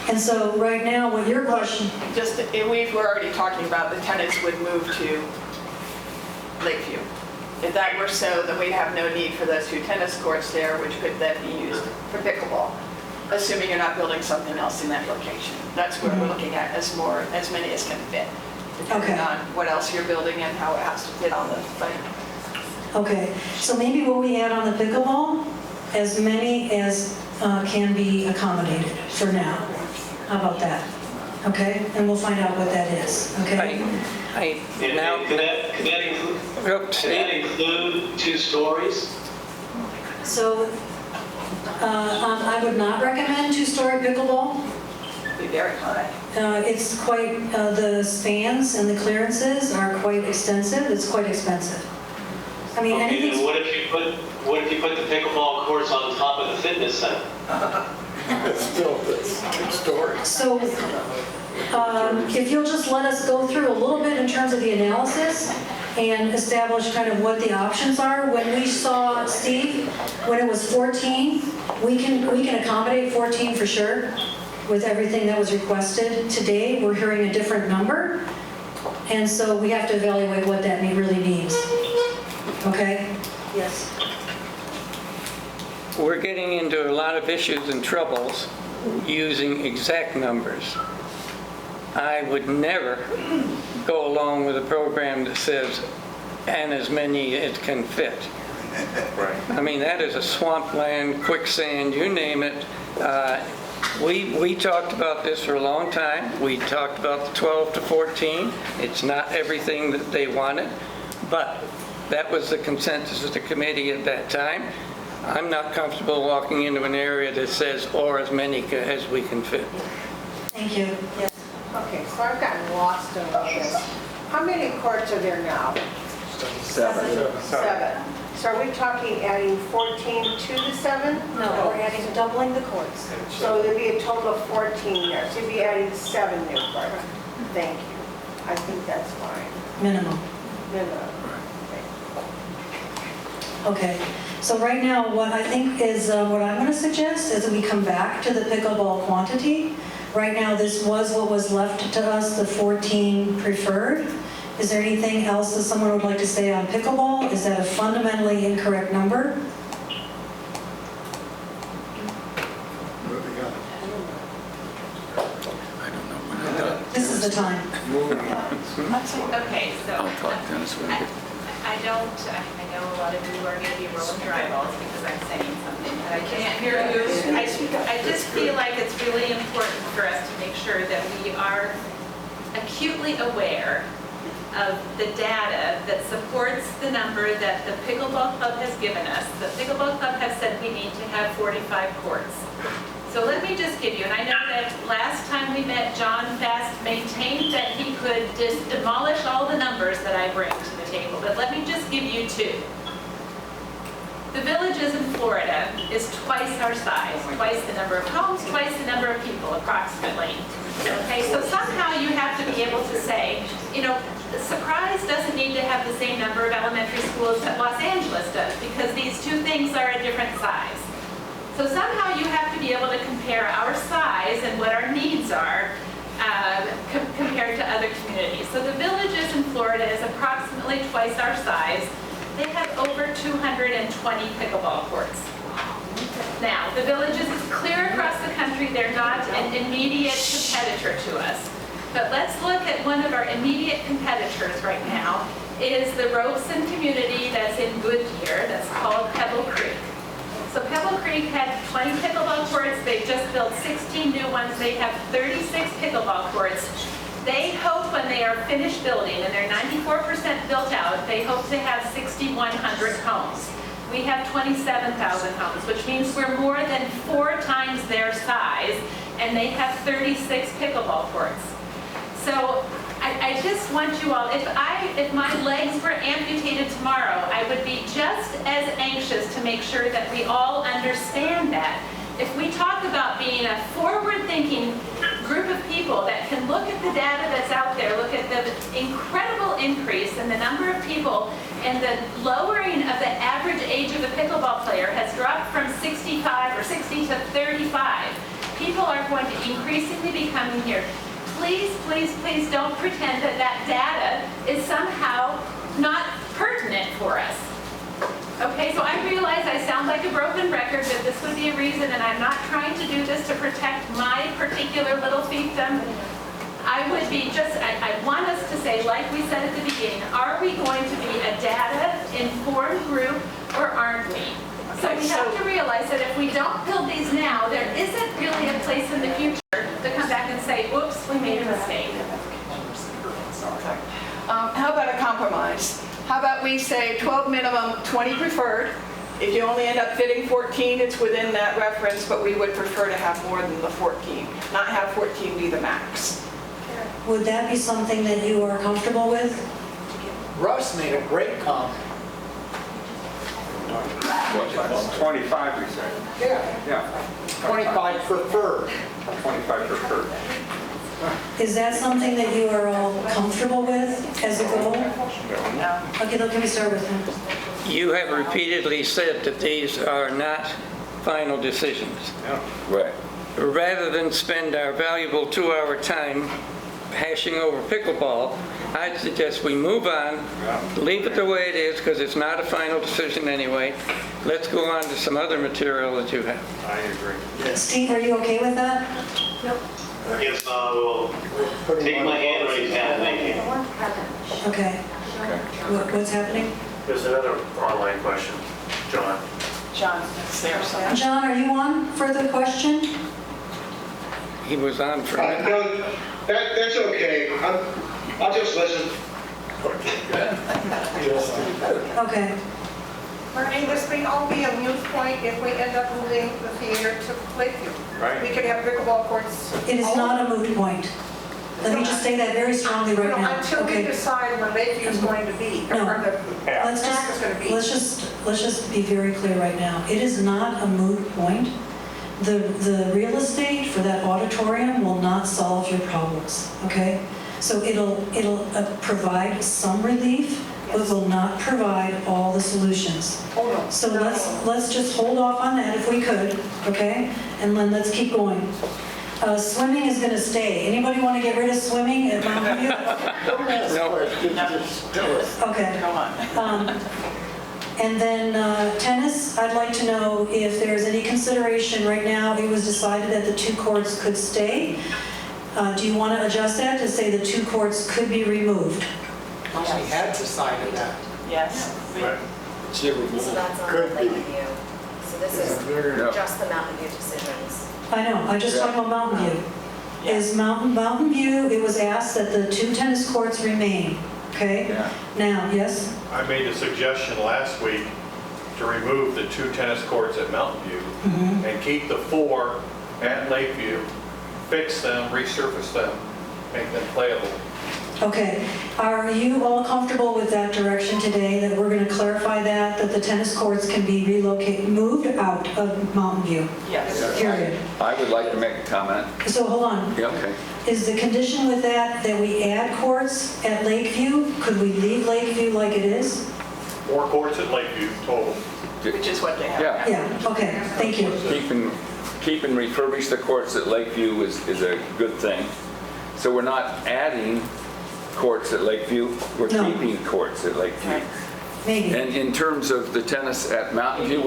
And so right now, what your question... We're already talking about the tenants would move to Lakeview. If that were so, then we'd have no need for those 2 tennis courts there, which could then be used for pickleball. assuming you're not building something else in that location. That's what we're looking at, as many as can fit, depending Okay. on what else you're building and how it has to fit on the site. Okay, so maybe what we add on the pickleball, as many as can be accommodated for now. How about that? Okay, and we'll find out what that is, okay? And Now, could that include 2 stories? So I would not recommend 2-story pickleball. Be very high. It's quite, the spans and the clearances are quite extensive. It's quite expensive. I mean, Okay, then anything. what if you put the pickleball courts on top of the fitness center? It's still this story. So if you'll just let us go through a little bit in terms of the analysis and establish kind of what the options are. When we saw Steve, when it was 14, we can accommodate 14 for sure with everything that was requested. Today, we're hearing a different number. And so we have to evaluate what that really means. Okay? Yes. we're getting into a lot of issues and troubles using exact numbers. I would never go along with a program that says, and as many as can fit. Right. I mean, that is a swampland, quicksand, you name it. We talked about this for a long time. We talked about the 12 to 14. It's not everything that they wanted, but that was the consensus of the committee at that time. I'm not comfortable walking into an area that says, or as many as we can fit. Thank you. Yes. Okay, so I've gotten lost in all this. How many courts are there now? 7. 7. So are we talking adding 14 to the 7? No, we're adding, doubling the courts. So there'd be a total of 14 there. So you'd be adding 7 new courts. Thank you. I think that's fine. Minimum. Minimum. Okay, so right now, what I think is, what I'm going to suggest is that we come back to the pickleball quantity. Right now, this was what was left to us, the 14 preferred. Is there anything else that someone would like to say on pickleball? Is that a fundamentally incorrect number? Moving on. This is the time. Okay, so I'll talk Dennis with you. I know a lot of you are going to be rolling your eyeballs because I'm saying something that I can't hear you. I just feel like it's really important for us to make sure that we are acutely aware of the data that supports the number that the Pickleball Club has given us. The Pickleball Club has said we need to have 45 courts. So let me just give you, and I know that last time we met, John Fast maintained that he could just demolish all the numbers that I bring to the table, but let me just give you 2. The Villages in Florida is twice our size, twice the number of homes, twice the number of people, approximately. Okay, so somehow you have to be able to say, you know, Surprise doesn't need to have the same number of elementary schools that Los Angeles does, because these 2 things are a different size. So somehow you have to be able to compare our size and what our needs are compared to other communities. So the Villages in Florida is approximately twice our size. They have over 220 pickleball courts. Now, the Villages is clear across the country. They're not an immediate competitor to us. But let's look at one of our immediate competitors right now. It is the Robeson community that's in Goodyear, that's called Pebble Creek. So Pebble Creek had 20 pickleball courts. They've just built 16 new ones. They have 36 pickleball courts. They hope when they are finished building, and they're 94% built out, they hope to have 6,100 homes. We have 27,000 homes, which means we're more than 4 times their size, and they have 36 pickleball courts. So I just want you all, if my legs were amputated tomorrow, I would be just as anxious to make sure that we all understand that. If we talk about being a forward-thinking group of people that can look at the data that's out there, look at the incredible increase in the number of people, and the lowering of the average age of a pickleball player has dropped from 65 or 60 to 35. People are going to increasingly be coming here. Please, please, please don't pretend that that data is somehow not pertinent for us. Okay, so I realize I sound like a broken record, but this would be a reason, and I'm not trying to do this to protect my particular little fiefdom. I would be just, I want us to say, like we said at the beginning, are we going to be a data-informed group or aren't we? So we have to realize that if we don't build these now, there isn't really a place in the future to come back and say, oops, we made a mistake. How about a compromise? How about we say 12 minimum, 20 preferred? If you only end up fitting 14, it's within that reference, but we would prefer to have more than the 14, not have 14 be the max. Would that be something that you are comfortable with? Russ made a great comment. 25, we said. Yeah, Yeah, 25 preferred. 25 preferred. Is that something that you are all comfortable with as a goal? Okay, let me start with him. You have repeatedly said that these are not final decisions. Right. Rather than spend our valuable 2-hour time hashing over pickleball, I'd suggest we move on, leave it the way it is, because it's not a final decision anyway. Let's go on to some other material that you have. I agree. Steve, are you okay with that? Yes, I will take my hand raised down, thank you. Okay. What's happening? There's another online question, John. John, is there something? John, are you on for the question? He was on for a minute. No, that's okay. I'll just listen. Okay. Marlene, this may all be a moot point if we end up moving the theater to Lakeview. Right. We could have pickleball courts. It is not a moot point. Let me just say that very strongly right now. Until we Okay. decide where Lakeview is going to be, No. or the Let's track is going to be. let's just be very clear right now. It is not a moot point. The real estate for that auditorium will not solve your problems, okay? So it'll provide some relief, but will not provide all the solutions. Oh, no. So let's just hold off on that if we could, okay? And then let's keep going. Swimming is going to stay. Anybody want to get rid of swimming at Mountain View? Okay. Go on. And then tennis, I'd like to know if there's any consideration. Right now, it was decided that the 2 courts could stay. Do you want to adjust that to say the 2 courts could be removed? We had decided that. Yes. So that's on Could be. Lakeview. So this is just the Mountain View decisions. I know, I just talked about Mountain View. Is Mountain View, it was asked that the 2 tennis courts remain, okay? Yeah. Now, yes? I made a suggestion last week to remove the 2 tennis courts at Mountain View and keep the 4 at Lakeview, fix them, resurface them, make them playable. Okay, are you all comfortable with that direction today, that we're going to clarify that the tennis courts can be relocated, moved out of Mountain View? Yes. Period. I would like to make a comment. So hold on. Yeah, okay. Is the condition with that we add courts at Lakeview? Could we leave Lakeview like it is? 4 courts at Lakeview total. Which is what they have. Yeah. Yeah, okay, thank you. Keep and refurbish the courts at Lakeview is a good thing. So we're not adding courts at Lakeview, we're No. keeping courts at Lakeview. Maybe. And in terms of the tennis at Mountain View,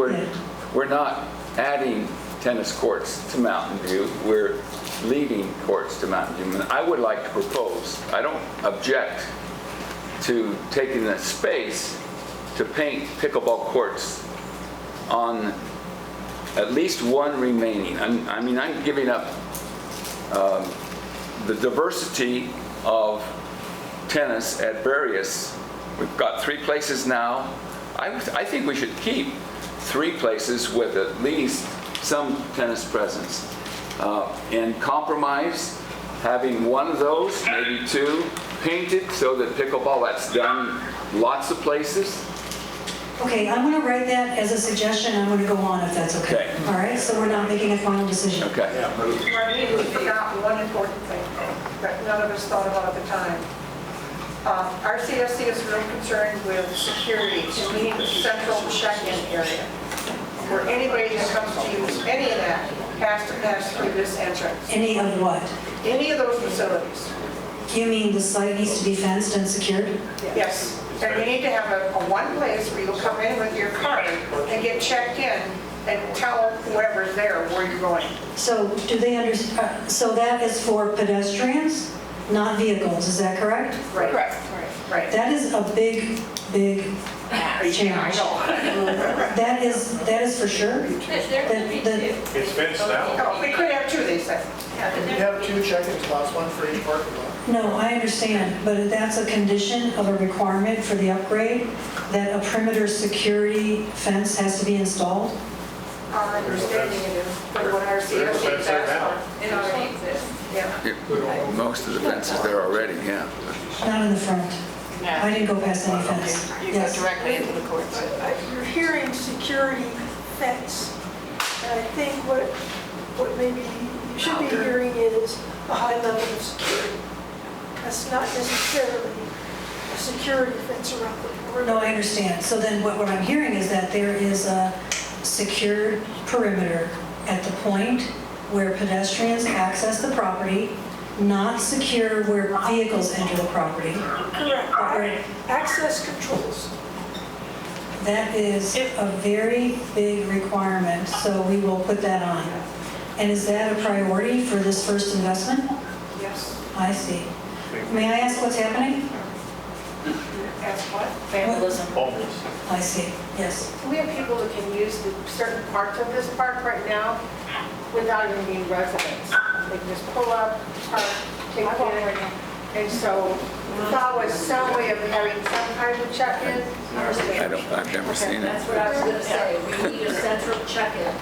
we're not adding tennis courts to Mountain View, we're leaving courts to Mountain View. And I would like to propose, I don't object to taking the space to paint pickleball courts on at least 1 remaining. I'm giving up the diversity of tennis at various. We've got 3 places now. I think we should keep 3 places with at least some tennis presence. And compromise, having 1 of those, maybe 2, painted so that pickleball, that's done lots of places. Okay, I'm going to write that as a suggestion. I'm going to go on if that's okay. Okay. All right, so we're not making a final decision. Okay. Marlene, we forgot one important thing that none of us thought about at the time. RCSC is real concerned with security to meet the central check-in area, where anybody that comes to use any of that has to pass through this entrance. Any of what? Any of those facilities. You mean the site needs to be fenced and secured? Yes. And you need to have a one place where you'll come in with your card and get checked in and tell whoever's there where you're going. So do they understand, so that is for pedestrians, not vehicles, is that correct? Right. Correct. Right. That is a big, big change. That is for sure? There could be two. It's fenced now. No, we could have two, they said. Yeah, We have 2 check-in spots, one for each parking lot. No, I understand, but that's a condition of a requirement for the upgrade, that a perimeter security fence has to be installed? Our understanding it is, from what There's a RCSC fence there now. does. It already exists. Yeah. Most of the fences there already, yeah. Not in the front. I didn't go past any fence. You go Yes. directly into the courts. You're hearing security fence, and I think what maybe you should be hearing is a high level of security. That's not necessarily a security fence around the perimeter. No, I understand. So then what I'm hearing is that there is a secured perimeter at the point where pedestrians access the property, not secure where vehicles enter the property. Correct. Access controls. That is a very big requirement, so we will put that on. And is that a priority for this first investment? Yes. I see. May I ask what's happening? That's what? Vandalism. Homeless. I see, yes. We have people that can use the certain parts of this park right now without even being residents. They can just pull up, park, take in. And so the thought was some way of having some kind of check-in. I've never seen it. That's what I was gonna say, we need a central check-in.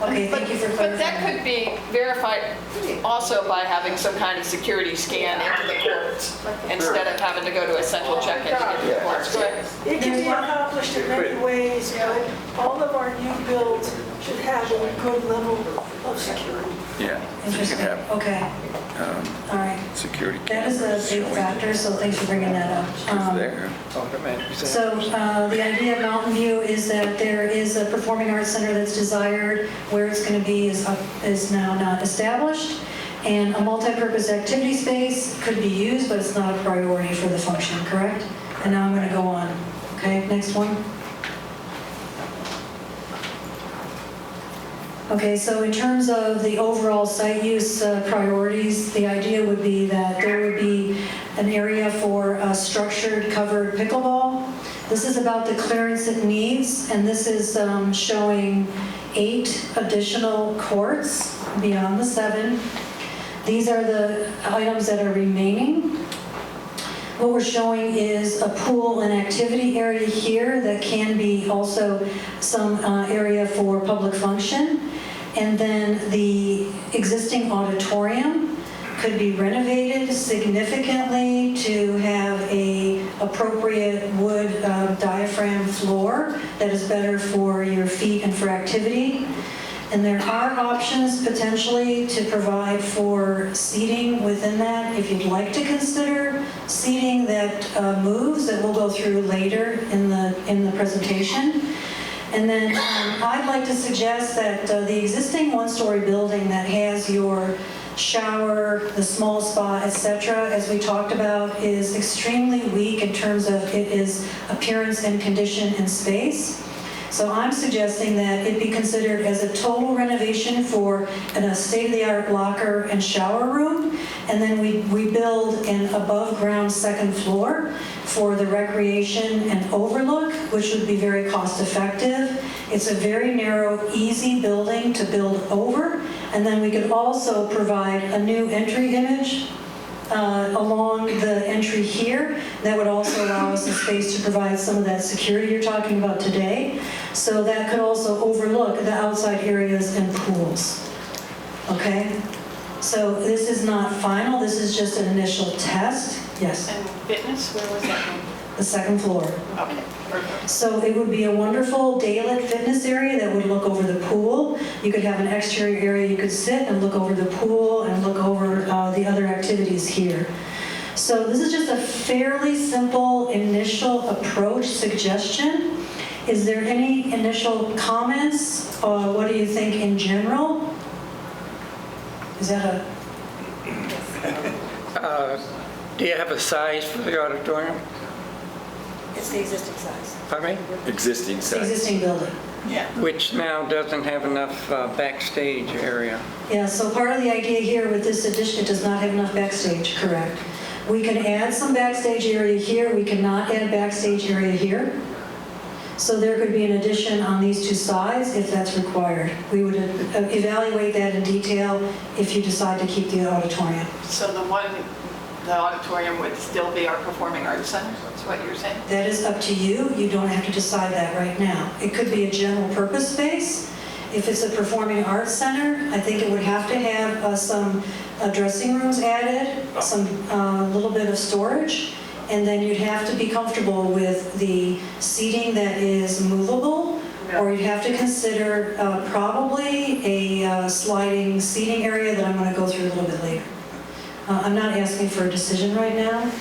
Okay, thank you for clarifying. But that could be verified also by having some kind of security scan into the courts instead of having to go to a central check-in to get to the courts. Go ahead. It can be accomplished in many ways, but all of our new builds should have a good level of security. Yeah, you can Interesting, have okay, all right. security That is cameras a big showing factor, so thanks for bringing that up. it's there. So the idea of Mountain View is that there is a performing arts center that's desired. Where it's going to be is now not established. And a multi-purpose activity space could be used, but it's not a priority for the function, correct? And now I'm going to go on. Okay, next one. Okay, so in terms of the overall site use priorities, the idea would be that there would be an area for structured covered pickleball. This is about the clearance it needs, and this is showing 8 additional courts beyond the 7. These are the items that are remaining. What we're showing is a pool and activity area here that can be also some area for public function. And then the existing auditorium could be renovated significantly to have a appropriate wood diaphragm floor that is better for your feet and for activity. And there are options potentially to provide for seating within that if you'd like to consider seating that moves that we'll go through later in the presentation. And then I'd like to suggest that the existing one-story building that has your shower, the small spa, etc., as we talked about, is extremely weak in terms of its appearance and condition and space. So I'm suggesting that it be considered as a total renovation for a state-of-the-art locker and shower room, and then we build an above-ground second floor for the recreation and overlook, which would be very cost-effective. It's a very narrow, easy building to build over, and then we could also provide a new entry image along the entry here. That would also allow us a space to provide some of that security you're talking about today. So that could also overlook the outside areas and pools. Okay? So this is not final, this is just an initial test. Yes? And fitness, where was that one? The second floor. Okay, perfect. So it would be a wonderful daylit fitness area that would look over the pool. You could have an exterior area you could sit and look over the pool and look over the other activities here. So this is just a fairly simple initial approach suggestion. Is there any initial comments? What do you think in general? Is that Do you have a size for the auditorium? It's the existing size. Pardon me? Existing It's the size. existing building. Yeah. which now doesn't have enough backstage area. Yeah, so part of the idea here with this addition, it does not have enough backstage, correct? We can add some backstage area here, we cannot add backstage area here. So there could be an addition on these two sides if that's required. We would evaluate that in detail if you decide to keep the auditorium. So the auditorium would still be our performing arts center, that's what you're saying? That is up to you, you don't have to decide that right now. It could be a general purpose space. If it's a performing arts center, I think it would have to have some dressing rooms added, some little bit of storage, and then you'd have to be comfortable with the seating that is movable, or you'd have to consider probably a sliding seating area that I'm going to go through a little bit later. I'm not asking for a decision right now,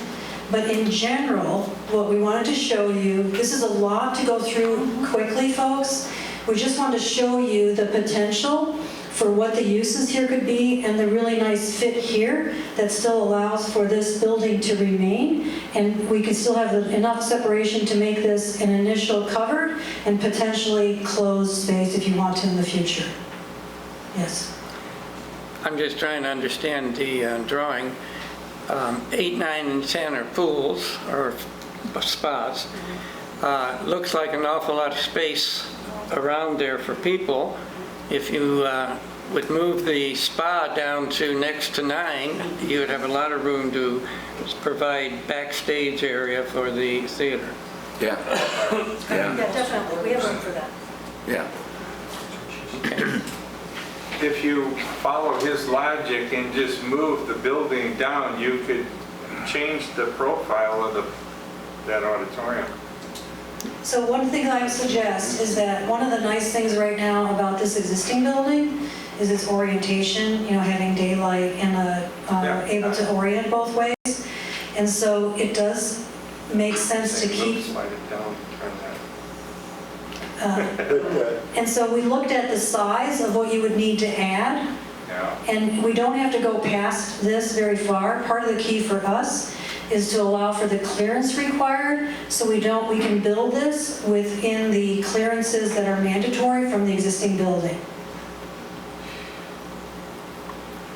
but in general, what we wanted to show you, this is a lot to go through quickly, folks. We just wanted to show you the potential for what the uses here could be and the really nice fit here that still allows for this building to remain, and we can still have enough separation to make this an initial covered and potentially closed space if you want to in the future. Yes. I'm just trying to understand the drawing. 8, 9, and 10 are pools or spas. Looks like an awful lot of space around there for people. If you would move the spa down to next to 9, you would have a lot of room to provide backstage area for the theater. Yeah. Yeah, definitely. We have room for that. Yeah. If you follow his logic and just move the building down, you could change the profile of that auditorium. So one thing I would suggest is that one of the nice things right now about this existing building is its orientation, you know, having daylight and able to orient both ways. And so it does make sense to keep... Slide it down, turn that. And so we looked at the size of what you would need to add. Yeah. And we don't have to go past this very far. Part of the key for us is to allow for the clearance required, so we can build this within the clearances that are mandatory from the existing building.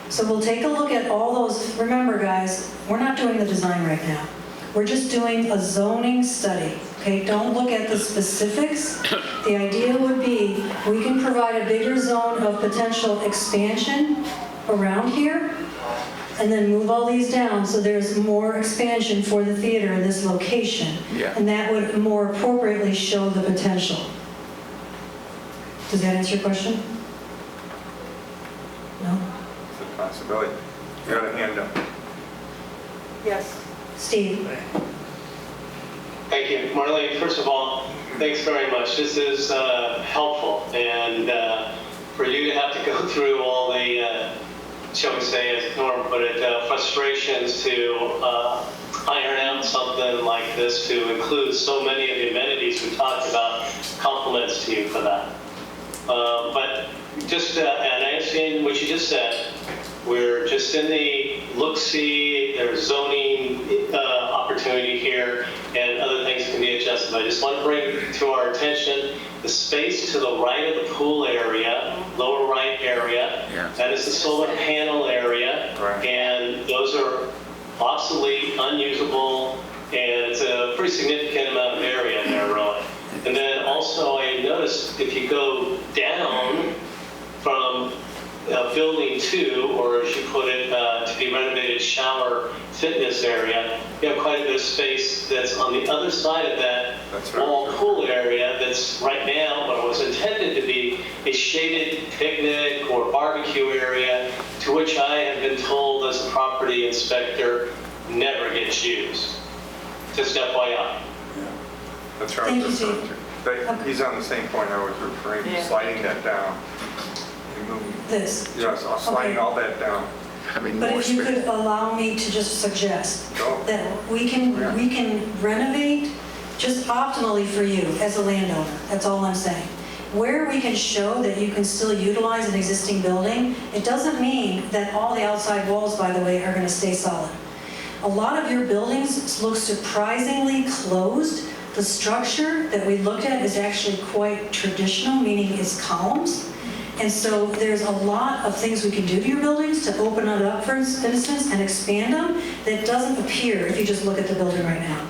So we'll take a look at all those. Remember guys, we're not doing the design right now. We're just doing a zoning study, okay? Don't look at the specifics. The idea would be we can provide a bigger zone of potential expansion around here, and then move all these down so there's more expansion for the theater in this location. Yeah. And that would more appropriately show the potential. Does that answer your question? No? It's a possibility. You got a hand up. Yes. Steve? Thank you. Marlene, first of all, thanks very much. This is helpful, and for you to have to go through all the shall we say, as Norm put it, frustrations to iron out something like this to include so many of the amenities we talked about, compliments to you for that. But just, and I understand what you just said, we're just in the look-see, there's zoning opportunity here, and other things can be adjusted. I just want to bring to our attention the space to the right of the pool area, lower right area, that is the solar panel area, and those are obsolete, unusable, and it's a pretty significant amount of area in there, really. And then also I noticed if you go down from building 2, or as you put it, to be renovated shower fitness area, you have quite a bit of space that's on the other side of that wall pool area that's right now what was intended to be a shaded picnic or barbecue area, to which I have been told as a property inspector never gets used. Just FYI. That's right. He's on the same point I was referring to, sliding that down. This? Yes, sliding all that down. But if you could allow me to just suggest that we can renovate just optimally for you as a landowner. That's all I'm saying. Where we can show that you can still utilize an existing building, it doesn't mean that all the outside walls, by the way, are going to stay solid. A lot of your buildings look surprisingly closed The structure that we looked at is actually quite traditional, meaning it's columns. And so there's a lot of things we can do to your buildings to open it up, for instance, and expand them that doesn't appear if you just look at the building right now.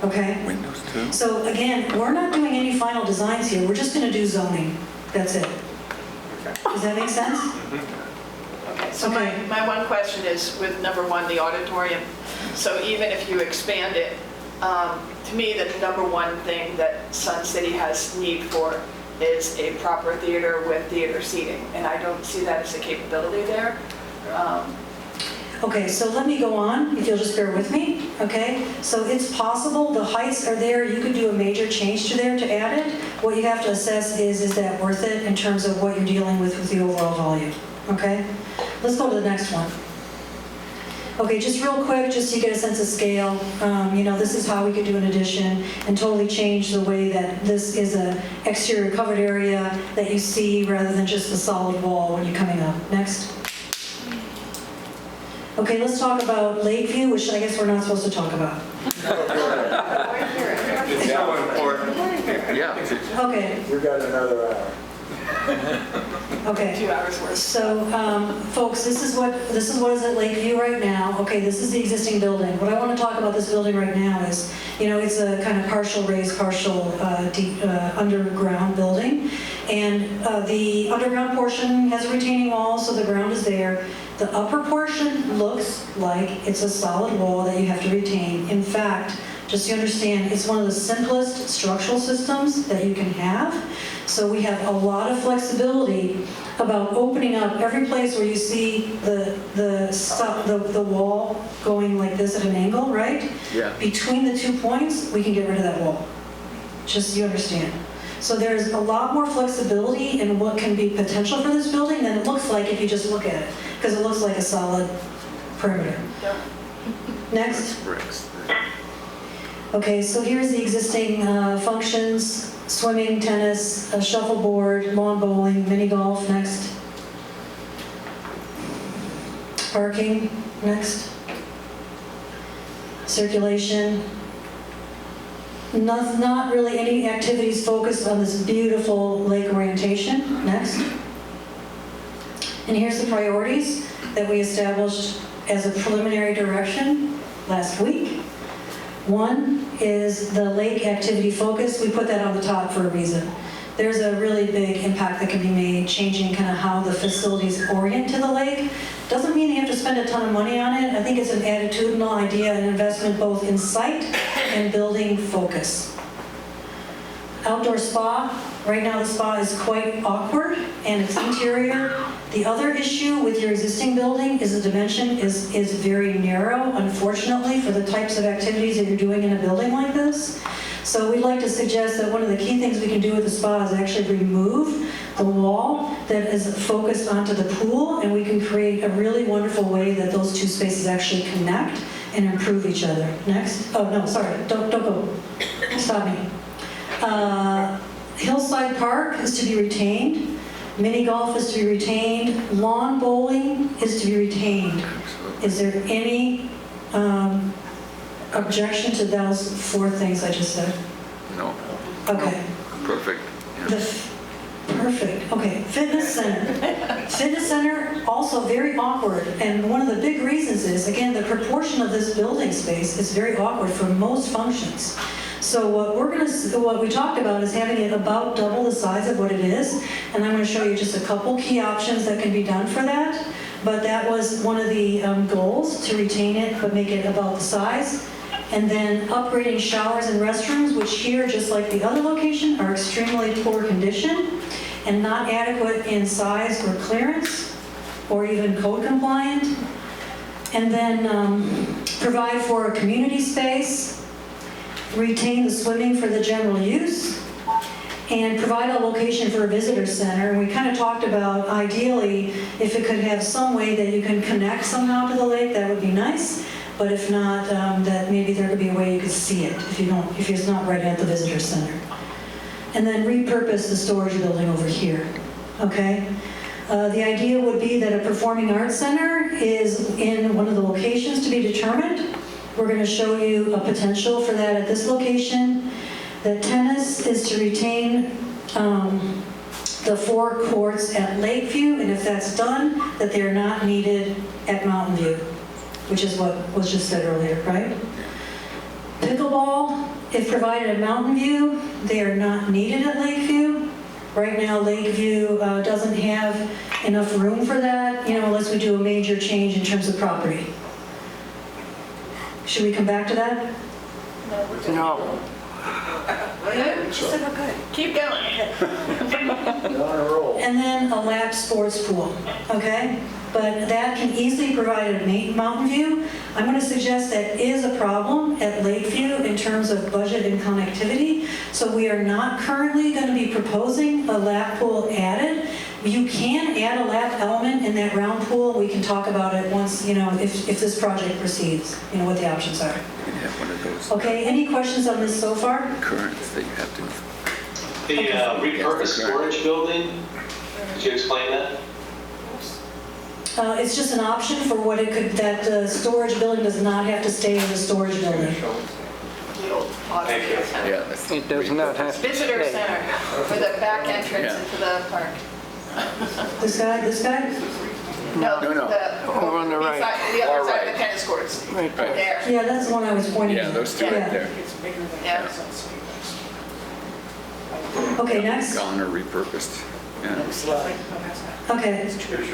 Okay? Windows too? So again, we're not doing any final designs here. We're just going to do zoning. That's it. Does that make sense? Okay, so my one question is with number one, the auditorium. So even if you expand it, to me, the number one thing that Sun City has need for is a proper theater with theater seating, and I don't see that as a capability there. Okay, so let me go on, if you'll just bear with me, okay? So it's possible, the heights are there, you could do a major change to there to add it. What you have to assess is that worth it in terms of what you're dealing with the overall volume, okay? Let's go to the next one. Okay, just real quick, just so you get a sense of scale, this is how we could do an addition and totally change the way that this is a exterior covered area that you see rather than just a solid wall when you're coming up. Next. Okay, let's talk about Lakeview, which I guess we're not supposed to talk about. It's so important. Yeah. Okay. We got another hour. Okay. 2 hours worth. So, folks, this is what is at Lakeview right now. Okay, this is the existing building. What I want to talk about this building right now is, it's a kind of partial raised, partial deep underground building, and the underground portion has a retaining wall, so the ground is there. The upper portion looks like it's a solid wall that you have to retain. In fact, just so you understand, it's one of the simplest structural systems that you can have. So we have a lot of flexibility about opening up every place where you see the wall going like this at an angle, right? Yeah. Between the 2 points, we can get rid of that wall. Just so you understand. So there's a lot more flexibility in what can be potential for this building than it looks like if you just look at it, because it looks like a solid perimeter. Next. Bricks. Okay, so here's the existing functions: swimming, tennis, shuffleboard, lawn bowling, mini golf. Next. Parking. Next. Circulation. Not really any activities focused on this beautiful lake orientation. Next. And here's the priorities that we established as a preliminary direction last week. One is the lake activity focus. We put that on the top for a reason. There's a really big impact that can be made changing kind of how the facilities orient to the lake. Doesn't mean you have to spend a ton of money on it. I think it's an attitudinal idea, an investment both in site and building focus. Outdoor spa. Right now the spa is quite awkward and it's interior. The other issue with your existing building is the dimension is very narrow, unfortunately, for the types of activities that you're doing in a building like this. So we'd like to suggest that one of the key things we can do with the spa is actually remove the wall that is focused onto the pool, and we can create a really wonderful way that those two spaces actually connect and improve each other. Next. Oh, no, sorry. Don't go. Stop me. Hillside Park is to be retained. Mini golf is to be retained. Lawn bowling is to be retained. Is there any objection to those 4 things I just said? No. Okay. Perfect. Perfect. Okay. Fitness center. Fitness center, also very awkward. And one of the big reasons is, again, the proportion of this building space is very awkward for most functions. So what we talked about is having it about double the size of what it is, and I'm going to show you just a couple key options that can be done for that. But that was one of the goals, to retain it but make it about the size. And then upgrading showers and restrooms, which here, just like the other location, are extremely poor condition and not adequate in size or clearance or even code compliant. And then provide for a community space, retain the swimming for the general use, and provide a location for a visitor center. And we kind of talked about, ideally, if it could have some way that you can connect somehow to the lake, that would be nice. But if not, that maybe there could be a way you could see it if it's not right at the visitor center. And then repurpose the storage building over here, okay? The idea would be that a performing arts center is in one of the locations to be determined. We're going to show you a potential for that at this location. that tennis is to retain the 4 courts at Lakeview, and if that's done, that they're not needed at Mountain View, which is what was just said earlier, right? Pickleball, if provided at Mountain View, they are not needed at Lakeview. Right now, Lakeview doesn't have enough room for that, unless we do a major change in terms of property. Should we come back to that? No. Keep going. And then a lap sports pool, okay? But that can easily be provided at Mountain View. I'm going to suggest that is a problem at Lakeview in terms of budget and connectivity. So we are not currently going to be proposing a lap pool added. You can add a lap element in that round pool. We can talk about it once, if this project proceeds, what the options are. You can have one of those Okay, any questions on this so far? currents that you have to. The repurposed storage building, could you explain that? It's just an option for what it could, that the storage building does not have to stay in the storage building. Thank you. Yeah, that's It does not have to Visitor stay. center, with a back entrance Yeah. into the park. This guy? No. Over on the right. The Far other side of right. the tennis courts. Right there. There. Yeah, that's the one I was pointing Yeah, at. those two Yeah. right there. Yeah. Okay, next. Gone or repurposed. Yeah. Okay,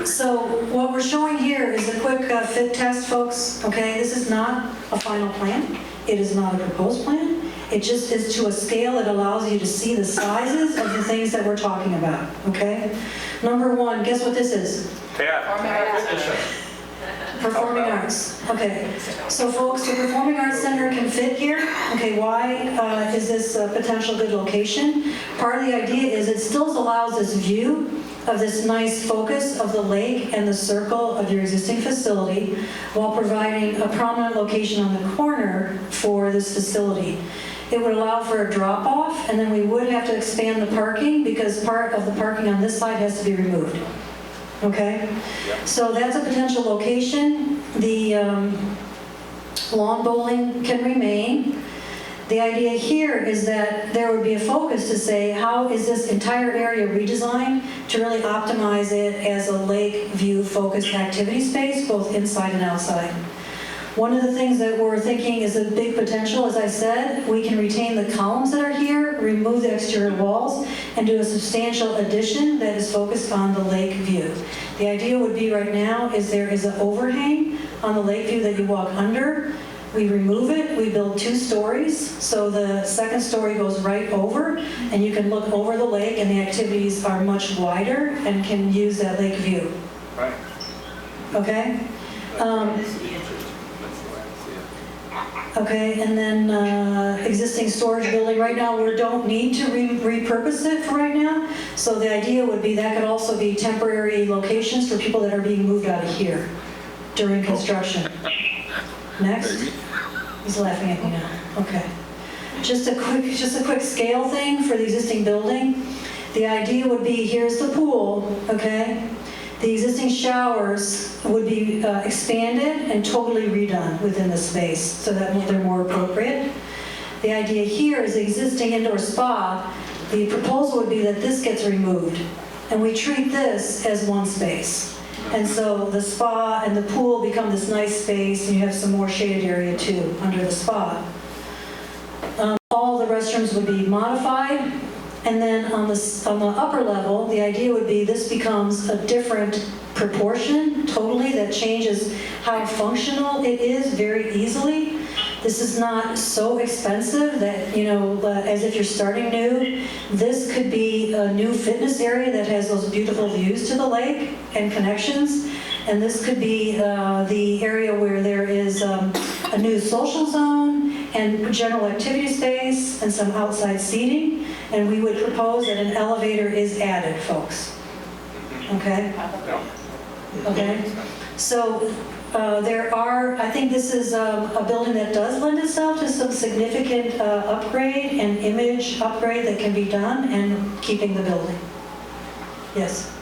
so what we're showing here is a quick fit test, folks. Okay, this is not a final plan. It is not a proposed plan. It just is to a scale that allows you to see the sizes of the things that we're talking about, okay? Number 1, guess what this is? Performing arts. Okay, so folks, the Performing Arts Center can fit here. Okay, why is this a potential good location? Part of the idea is it still allows this view of this nice focus of the lake and the circle of your existing facility while providing a prominent location on the corner for this facility. It would allow for a drop-off, and then we would have to expand the parking because part of the parking on this side has to be removed. Okay? So that's a potential location. The lawn bowling can remain. The idea here is that there would be a focus to say, how is this entire area redesigned to really optimize it as a lake view focused activity space, both inside and outside. One of the things that we're thinking is a big potential, as I said, we can retain the columns that are here, remove the exterior walls, and do a substantial addition that is focused on the lake view. The idea would be right now is there is an overhang on the lake view that you walk under. We remove it, we build 2 stories, so the second story goes right over, and you can look over the lake, and the activities are much wider and can use that lake view. Right. Okay? Okay, and then existing storage building, right now we don't need to repurpose it for right now. So the idea would be that could also be temporary locations for people that are being moved out of here during construction. Next. He's laughing at me now. Okay. Just a quick scale thing for the existing building. The idea would be, here's the pool, okay? The existing showers would be expanded and totally redone within the space so that they're more appropriate. The idea here is the existing indoor spa. The proposal would be that this gets removed and we treat this as one space. And so the spa and the pool become this nice space, and you have some more shaded area too under the spa. All the restrooms would be modified. And then on the upper level, the idea would be this becomes a different proportion totally that changes how functional it is very easily. This is not so expensive that, as if you're starting new. This could be a new fitness area that has those beautiful views to the lake and connections. And this could be the area where there is a new social zone and general activity space and some outside seating. And we would propose that an elevator is added, folks. Okay? Okay? So I think this is a building that does lend itself to some significant upgrade and image upgrade that can be done and keeping the building. Yes?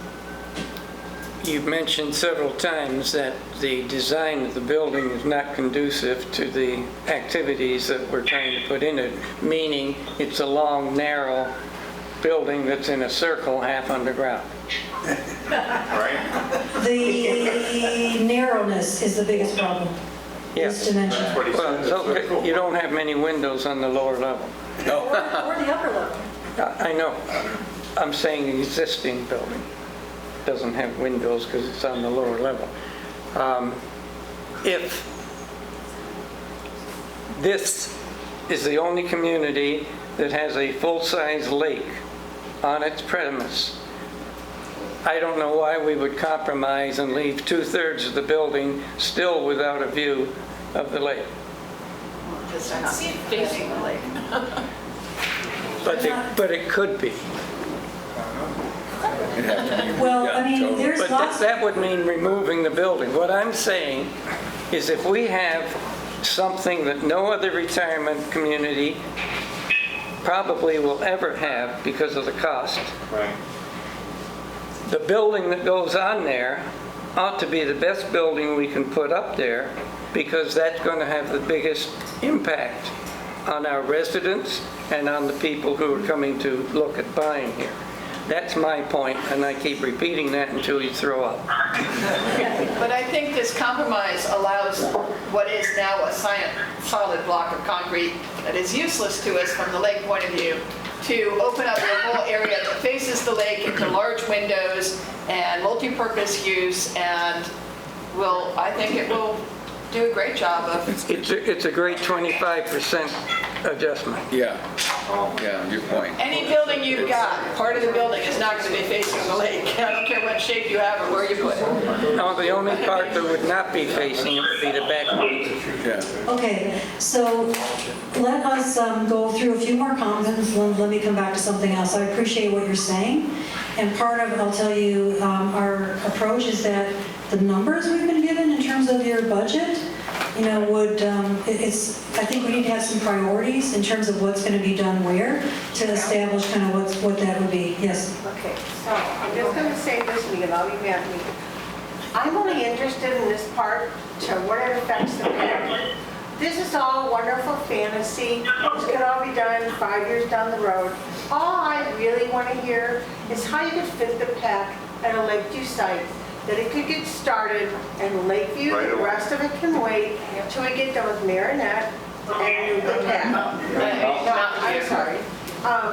You've mentioned several times that the design of the building is not conducive to the activities that we're trying to put in it, meaning it's a long, narrow building that's in a circle half underground. Right? The narrowness is the biggest problem. Yes. This dimension. That's what he Well, said. it's okay. You don't have many windows on the lower level. Or the upper level. I know. I'm saying the existing building doesn't have windows because it's on the lower level. If this is the only community that has a full-size lake on its premise, I don't know why we would compromise and leave 2/3 of the building still without a view of the lake. Because they're not facing the lake. But it could be. Well, I mean, there's But lots. that would mean removing the building. What I'm saying is if we have something that no other retirement community probably will ever have because of the cost, Right. the building that goes on there ought to be the best building we can put up there because that's going to have the biggest impact on our residents and on the people who are coming to look at buying here. That's my point, and I keep repeating that until you throw up. But I think this compromise allows what is now a solid block of concrete that is useless to us from the lake point of view to open up the whole area that faces the lake into large windows and multi-purpose use, and I think it will do a great job of. It's a great 25% adjustment. Yeah, your point. Any building you've got, part of the building is not going to be facing the lake. I don't care what shape you have or where you put it. No, the only part that would not be facing it would be the back. Yeah. Okay, so let us go through a few more comments. Let me come back to something else. I appreciate what you're saying. And part of, I'll tell you, our approach is that the numbers we've been given in terms of your budget, I think we need to have some priorities in terms of what's going to be done where to establish kind of what that would be. Yes. Okay, so I'm just going to say this, and I'll be mad at me. I'm only interested in this part to what it affects the family. This is all wonderful fantasy. This could all be done 5 years down the road. All I really want to hear is how you could fit the pack at a Lakeview site, that it could get started in Lakeview, the rest of it can wait till we get done with Marinette and the pack. I'm sorry.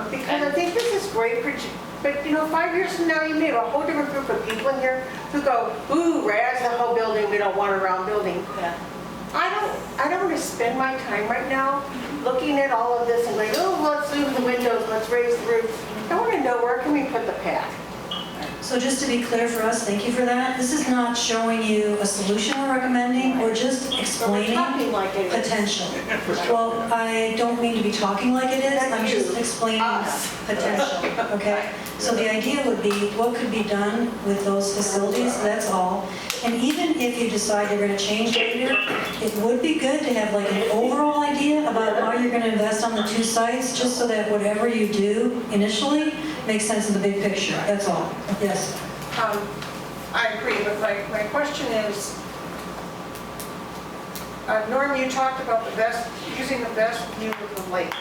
Because I think this is great for, but 5 years from now, you may have a whole different group of people in here who go, ooh, razz the whole building, we don't want a round building. I don't want to spend my time right now looking at all of this and going, oh, let's move the windows, let's raise the roof. I want to know where can we put the pack. So just to be clear for us, thank you for that. This is not showing you a solution we're recommending. We're just explaining potential. Well, I don't mean to be talking like it is. I'm just explaining potential, okay? So the idea would be what could be done with those facilities, that's all. And even if you decide you're going to change later, it would be good to have like an overall idea about how you're going to invest on the two sites, just so that whatever you do initially makes sense in the big picture, that's all. Yes? I agree, but my question is, Norm, you talked about using the best view of the lake.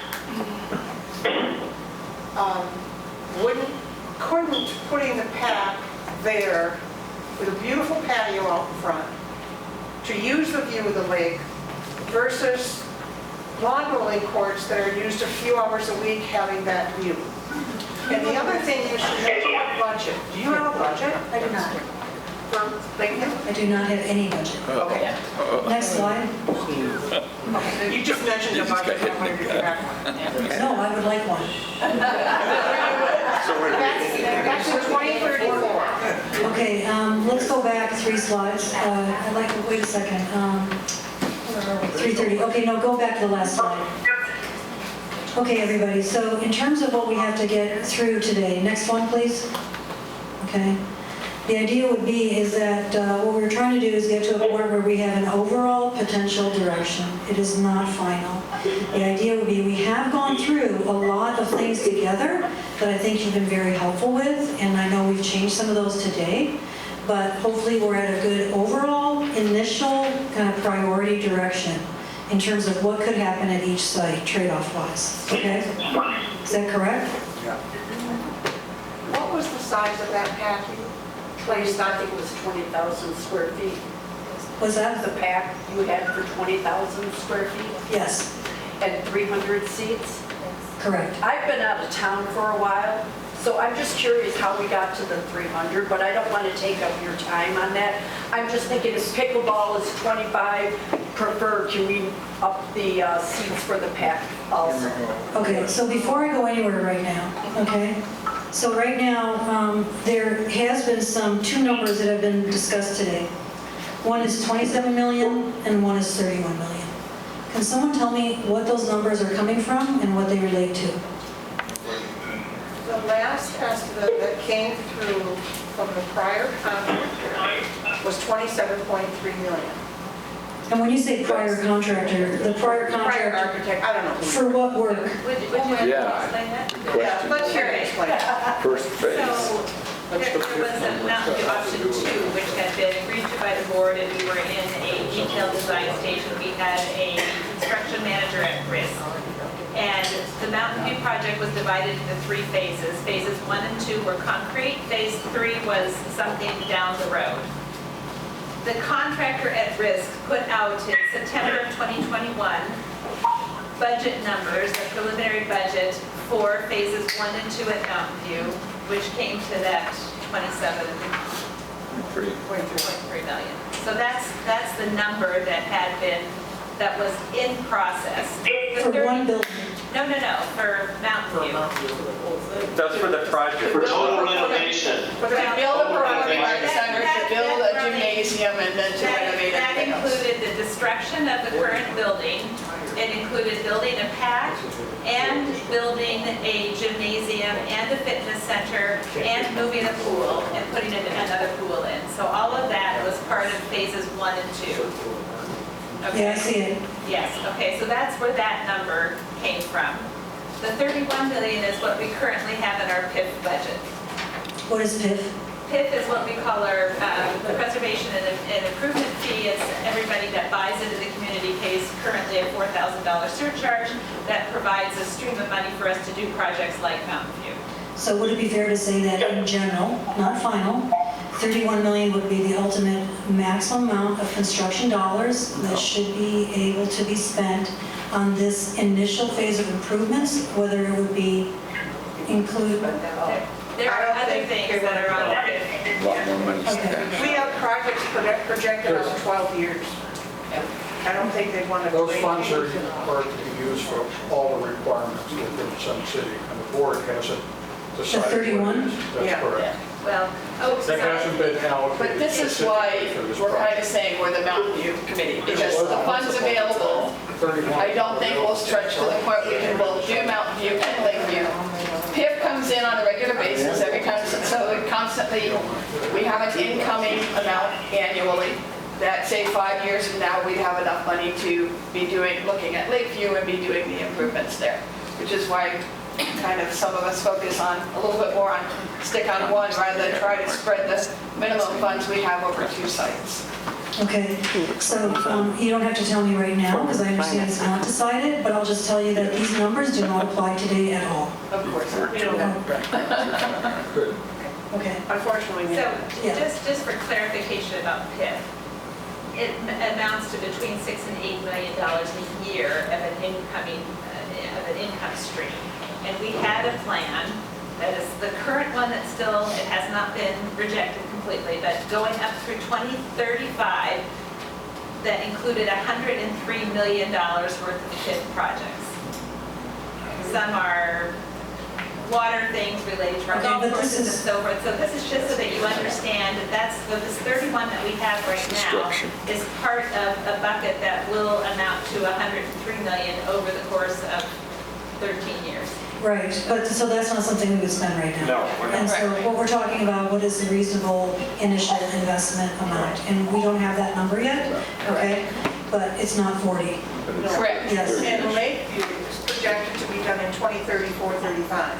Couldn't putting the pack there with a beautiful patio out in front to use the view of the lake versus lawn bowling courts that are used a few hours a week having that view? And the other thing you should know is what budget. Do you have a budget? I do not. For Lakeview? I do not have any budget. Okay. Next slide. Okay. You just mentioned a budget. I wanted to get back one. No, I would like one. That's in 2034. Okay, let's go back 3 slides. I'd like to, wait a second. Where are we? 3:30. Okay, no, go back to the last slide. Okay, everybody, so in terms of what we have to get through today, next one, please. Okay. The idea would be is that what we're trying to do is get to a point where we have an overall potential direction. It is not final. The idea would be we have gone through a lot of things together that I think you've been very helpful with, and I know we've changed some of those today. but hopefully we're at a good overall initial kind of priority direction in terms of what could happen at each site trade-off wise, okay? Is that correct? What was the size of that pack placed I on? think it was 20,000 square feet. Was that? The pack you had for 20,000 square feet Yes, and 300 seats. correct. I've been out of town for a while, so I'm just curious how we got to the 300, but I don't want to take up your time on that. I'm just thinking if pickleball is 25 preferred, can we up the seats for the pack also? Okay, so before I go anywhere right now, okay? So right now, there has been two numbers that have been discussed today. One is 27 million and one is 31 million. Can someone tell me what those numbers are coming from and what they relate to? The last estimate that came through from the prior contractor was 27.3 million. And when you say prior contractor, the prior Prior contractor, architect, I don't know. for what work? Would you Yeah. explain that? Yeah, let's hear it explained. First phase. So there was a Mountain View option 2, which had been agreed to by the board, and we were in a detailed design stage, and we had a construction manager at risk. And the Mountain View project was divided into 3 phases. Phases 1 and 2 were concrete. Phase 3 was something down the road. The contractor at risk put out in September of 2021 budget numbers, a preliminary budget for phases 1 and 2 at Mountain View, which came to that 27.3 million. So that's the number that was in process. For one building? No, for Mountain View. That's for the project. For total renovation. To build a performing arts center, to build a gymnasium, and then to renovate That everything else. included the destruction of the current building. It included building a pad and building a gymnasium and a fitness center and moving a pool and putting another pool in. So all of that was part of phases 1 and 2. Okay. Yeah, I see it. Yes, okay, so that's where that number came from. The 31 million is what we currently have in our PIF budget. What is PIF? PIF is what we call our preservation and improvement fee. It's everybody that buys into the community pays currently a $4,000 surcharge that provides a stream of money for us to do projects like Mountain View. So would it be fair to say that in general, not final, 31 million would be the ultimate maximum amount of construction dollars that should be able to be spent on this initial phase of improvements, whether it would be include... There are other things that are on the PIF. A lot more money spent. We have projects projected on 12 years. I don't think they'd want to... Those funds are to be used for all the requirements within Sun City, and the board hasn't decided. The 31? what it is. That's Yeah. correct. Well, That hasn't been allocated. But this is why specifically for this we're kind project. of saying we're the Mountain View Committee, because the funds available, 31. I don't think we'll stretch to the point we can both do Mountain View and Lakeview. PIF comes in on a regular basis every time, so we constantly, we have an incoming amount annually that, say, 5 years from now, we'd have enough money to be looking at Lakeview and be doing the improvements there, which is why kind of some of us focus on a little bit more on stick on one rather than try to spread the minimum funds we have over 2 sites. Okay, so you don't have to tell me right now, because I understand it's not decided, but I'll just tell you that these numbers do not apply today at all. Of course. We don't have, Good. Okay. unfortunately, we so don't. Yeah. just for clarification about PIF, it amounts to between $6 and $8 million a year of an income stream. And we had a plan that is the current one that still, it has not been rejected completely, but going up through 2035, that included $103 million worth of PIF projects. Some are water things related to our golf courses and so forth. So this is just so that you understand that this 31 that we have right now is part of a bucket that will amount to $103 million over the course of 13 years. Right, but so that's not something we would spend right now. No, we're not. And so what we're talking about, what is the reasonable initial investment amount? And we don't have that number yet, okay? But it's not 40. Correct. Yes. And Lakeview is projected to be done in 2034, 35.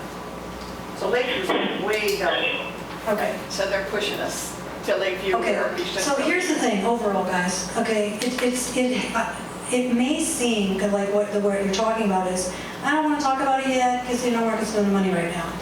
So Lakeview's way down. Okay. So they're pushing us. to Lakeview. Okay, or East so Central. here's the thing, overall, guys, okay, it may seem that like what you're talking about is, I don't want to talk about it yet because you know we're going to spend the money right now.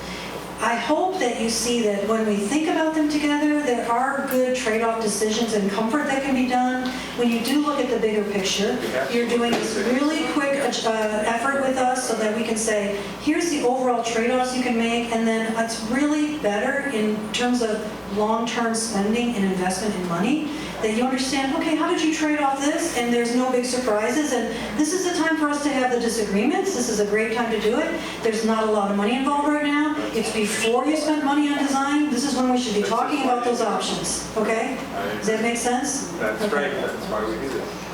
I hope that you see that when we think about them together, there are good trade-off decisions and comfort that can be done. When you do look at the bigger picture, you're doing this really quick effort with us so that we can say, here's the overall trade-offs you can make, and then it's really better in terms of long-term spending and investment in money, that you understand, okay, how did you trade off this? And there's no big surprises, and this is the time for us to have the disagreements. This is a great time to do it. There's not a lot of money involved right now. It's before you spend money on design. This is when we should be talking about those options, okay? Does that make sense? That's right, that's why we do this.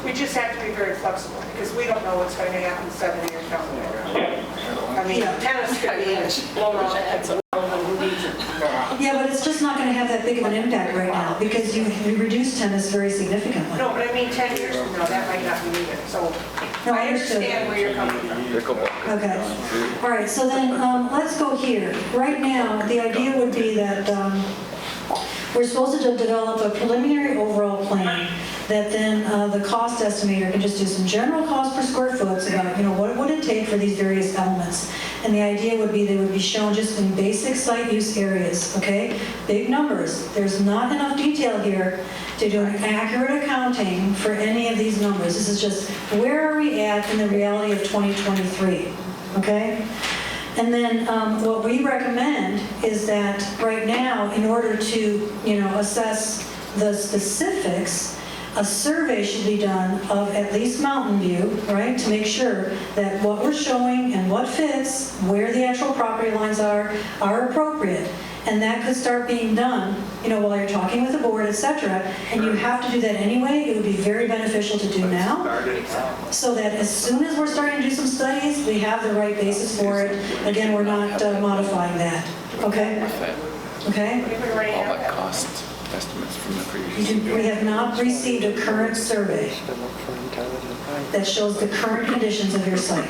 We just have to be very flexible, because we don't know what's going to happen 7 years down the road. I mean, tennis could be blown off heads of who needs it. Yeah, but it's just not going to have that big of an impact right now because you reduce tennis very significantly. No, but I mean, 10 years from now, that might not be needed, so No, I understood. understand where you're coming from. Okay. All right, so then let's go here. Right now, the idea would be that we're supposed to develop a preliminary overall plan that then the cost estimator can just do some general cost per square foot about, what would it take for these various elements. And the idea would be they would be shown just in basic site use areas, okay? Big numbers. There's not enough detail here to do an accurate accounting for any of these numbers. This is just where are we at in the reality of 2023, okay? And then what we recommend is that right now, in order to, assess the specifics, a survey should be done of at least Mountain View, right, to make sure that what we're showing and what fits, where the actual property lines are appropriate. And that could start being done, while you're talking with the board, et cetera. And you have to do that anyway. It would be very beneficial to do now, so that as soon as we're starting to do some studies, we have the right basis for it. Again, we're not modifying that, okay? Okay? All that cost estimates from the previous. We have not received a current survey that shows the current conditions of your site.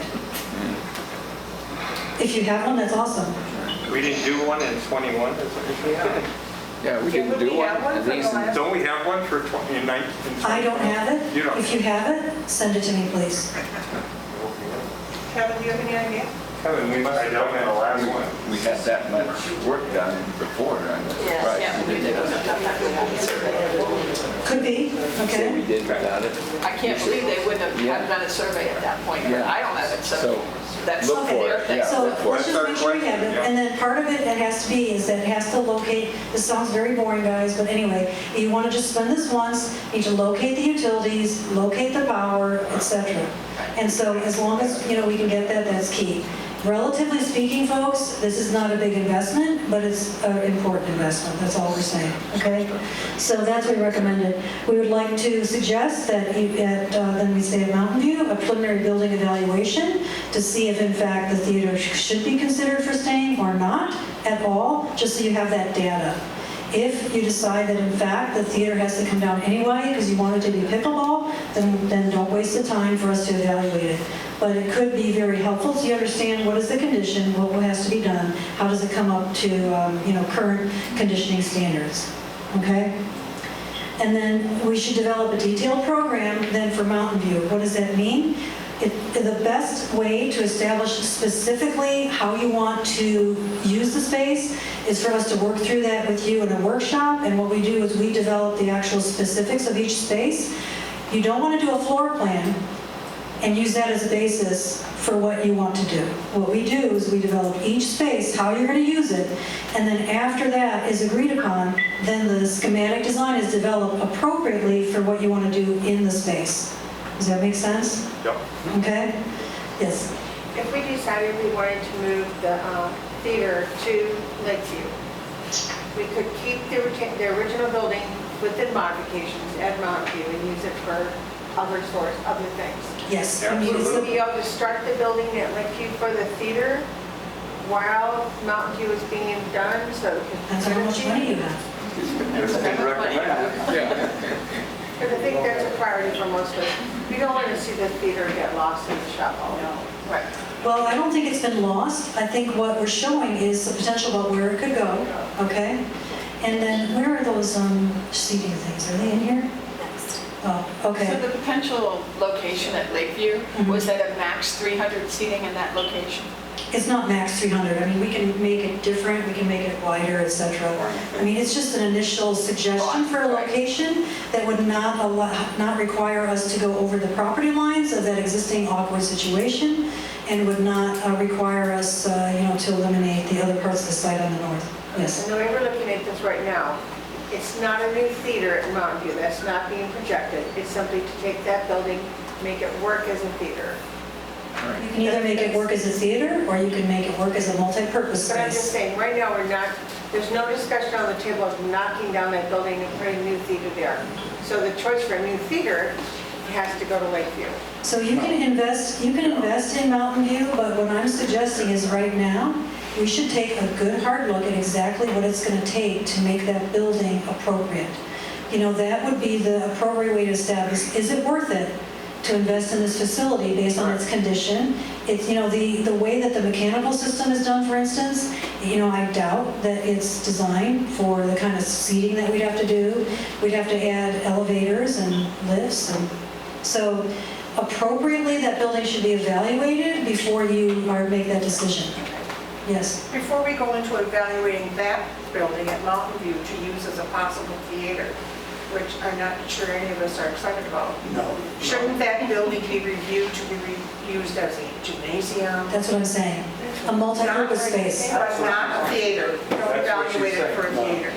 If you have one, that's awesome. We didn't do one in 21, is what you're saying? Yeah, we didn't do one. At least in- Don't we have one for 2019? I don't have it. You don't. If you have it, send it to me, please. Kevin, do you have any idea? Kevin, we must have done that last one. We had that much work done before, right? Yeah, we did. Could be, Say okay? we did without it. I can't believe they wouldn't have Yeah. done a survey at that point, but Yeah. I don't have it, so So that's look for their it, thing. yeah. So look for let's it. just make sure we have it. And then part of it has to be is that it has to locate, this sounds very boring, guys, but anyway, you want to just spend this once, you need to locate the utilities, locate the power, et cetera. And so as long as, we can get that, that's key. Relatively speaking, folks, this is not a big investment, but it's an important investment. That's all we're saying, okay? So that's what we recommended. We would like to suggest that then we say at Mountain View, a preliminary building evaluation to see if in fact the theater should be considered for staying or not at all, just so you have that data. If you decide that in fact the theater has to come down anyway because you want it to be pickleball, then don't waste the time for us to evaluate it. But it could be very helpful so you understand what is the condition, what has to be done, how does it come up to current conditioning standards, okay? And then we should develop a detailed program then for Mountain View. What does that mean? The best way to establish specifically how you want to use the space is for us to work through that with you in a workshop. And what we do is we develop the actual specifics of each space. You don't want to do a floor plan and use that as a basis for what you want to do. What we do is we develop each space, how you're going to use it, and then after that is agreed upon, then the schematic design is developed appropriately for what you want to do in the space. Does that make sense? Yep. Okay? Yes. If we decided we wanted to move the theater to Lakeview, we could keep the original building within modifications at Mountain View and use it for other things. Yes. Would we be able to start the building at Lakeview for the theater while Mountain View is being done? So That's how much money you have. Yeah. Because I think that's a priority for most of us. We don't want to see the theater get lost in the shuffle. Right. Well, I don't think it's been lost. I think what we're showing is the potential about where it could go, okay? And then where are those seating things? Are they in here? Next. Oh, So okay. the potential location at Lakeview, was that a max 300 seating in that location? It's not max 300. I mean, we can make it different, we can make it wider, et cetera. I mean, it's just an initial suggestion for a location that would not require us to go over the property lines of that existing awkward situation, and would not require us, to eliminate the other parts of the site on the north. Yes. And the way we're looking at this right now, it's not a new theater at Mountain View. That's not being projected. It's simply to take that building, make it work as a theater. You can either make it work as a theater, or you can make it work as a multi-purpose But I'm just space. saying, right now, there's no discussion on the table of knocking down that building and putting a new theater there. So the choice for a new theater has to go to Lakeview. So you can invest in Mountain View, but what I'm suggesting is right now, we should take a good hard look at exactly what it's going to take to make that building appropriate. That would be the appropriate way to establish, is it worth it to invest in this facility based on its condition? It's, the way that the mechanical system is done, for instance, I doubt that it's designed for the kind of seating that we'd have to do. We'd have to add elevators and lifts, and so appropriately, that building should be evaluated before you make that decision. Yes. Before we go into evaluating that building at Mountain View to use as a possible theater, which I'm not sure any of us are excited about. No. Shouldn't that building be reviewed to be used as a gymnasium? That's what I'm saying. A multi-purpose space. But not a theater. Don't evaluate it for a theater.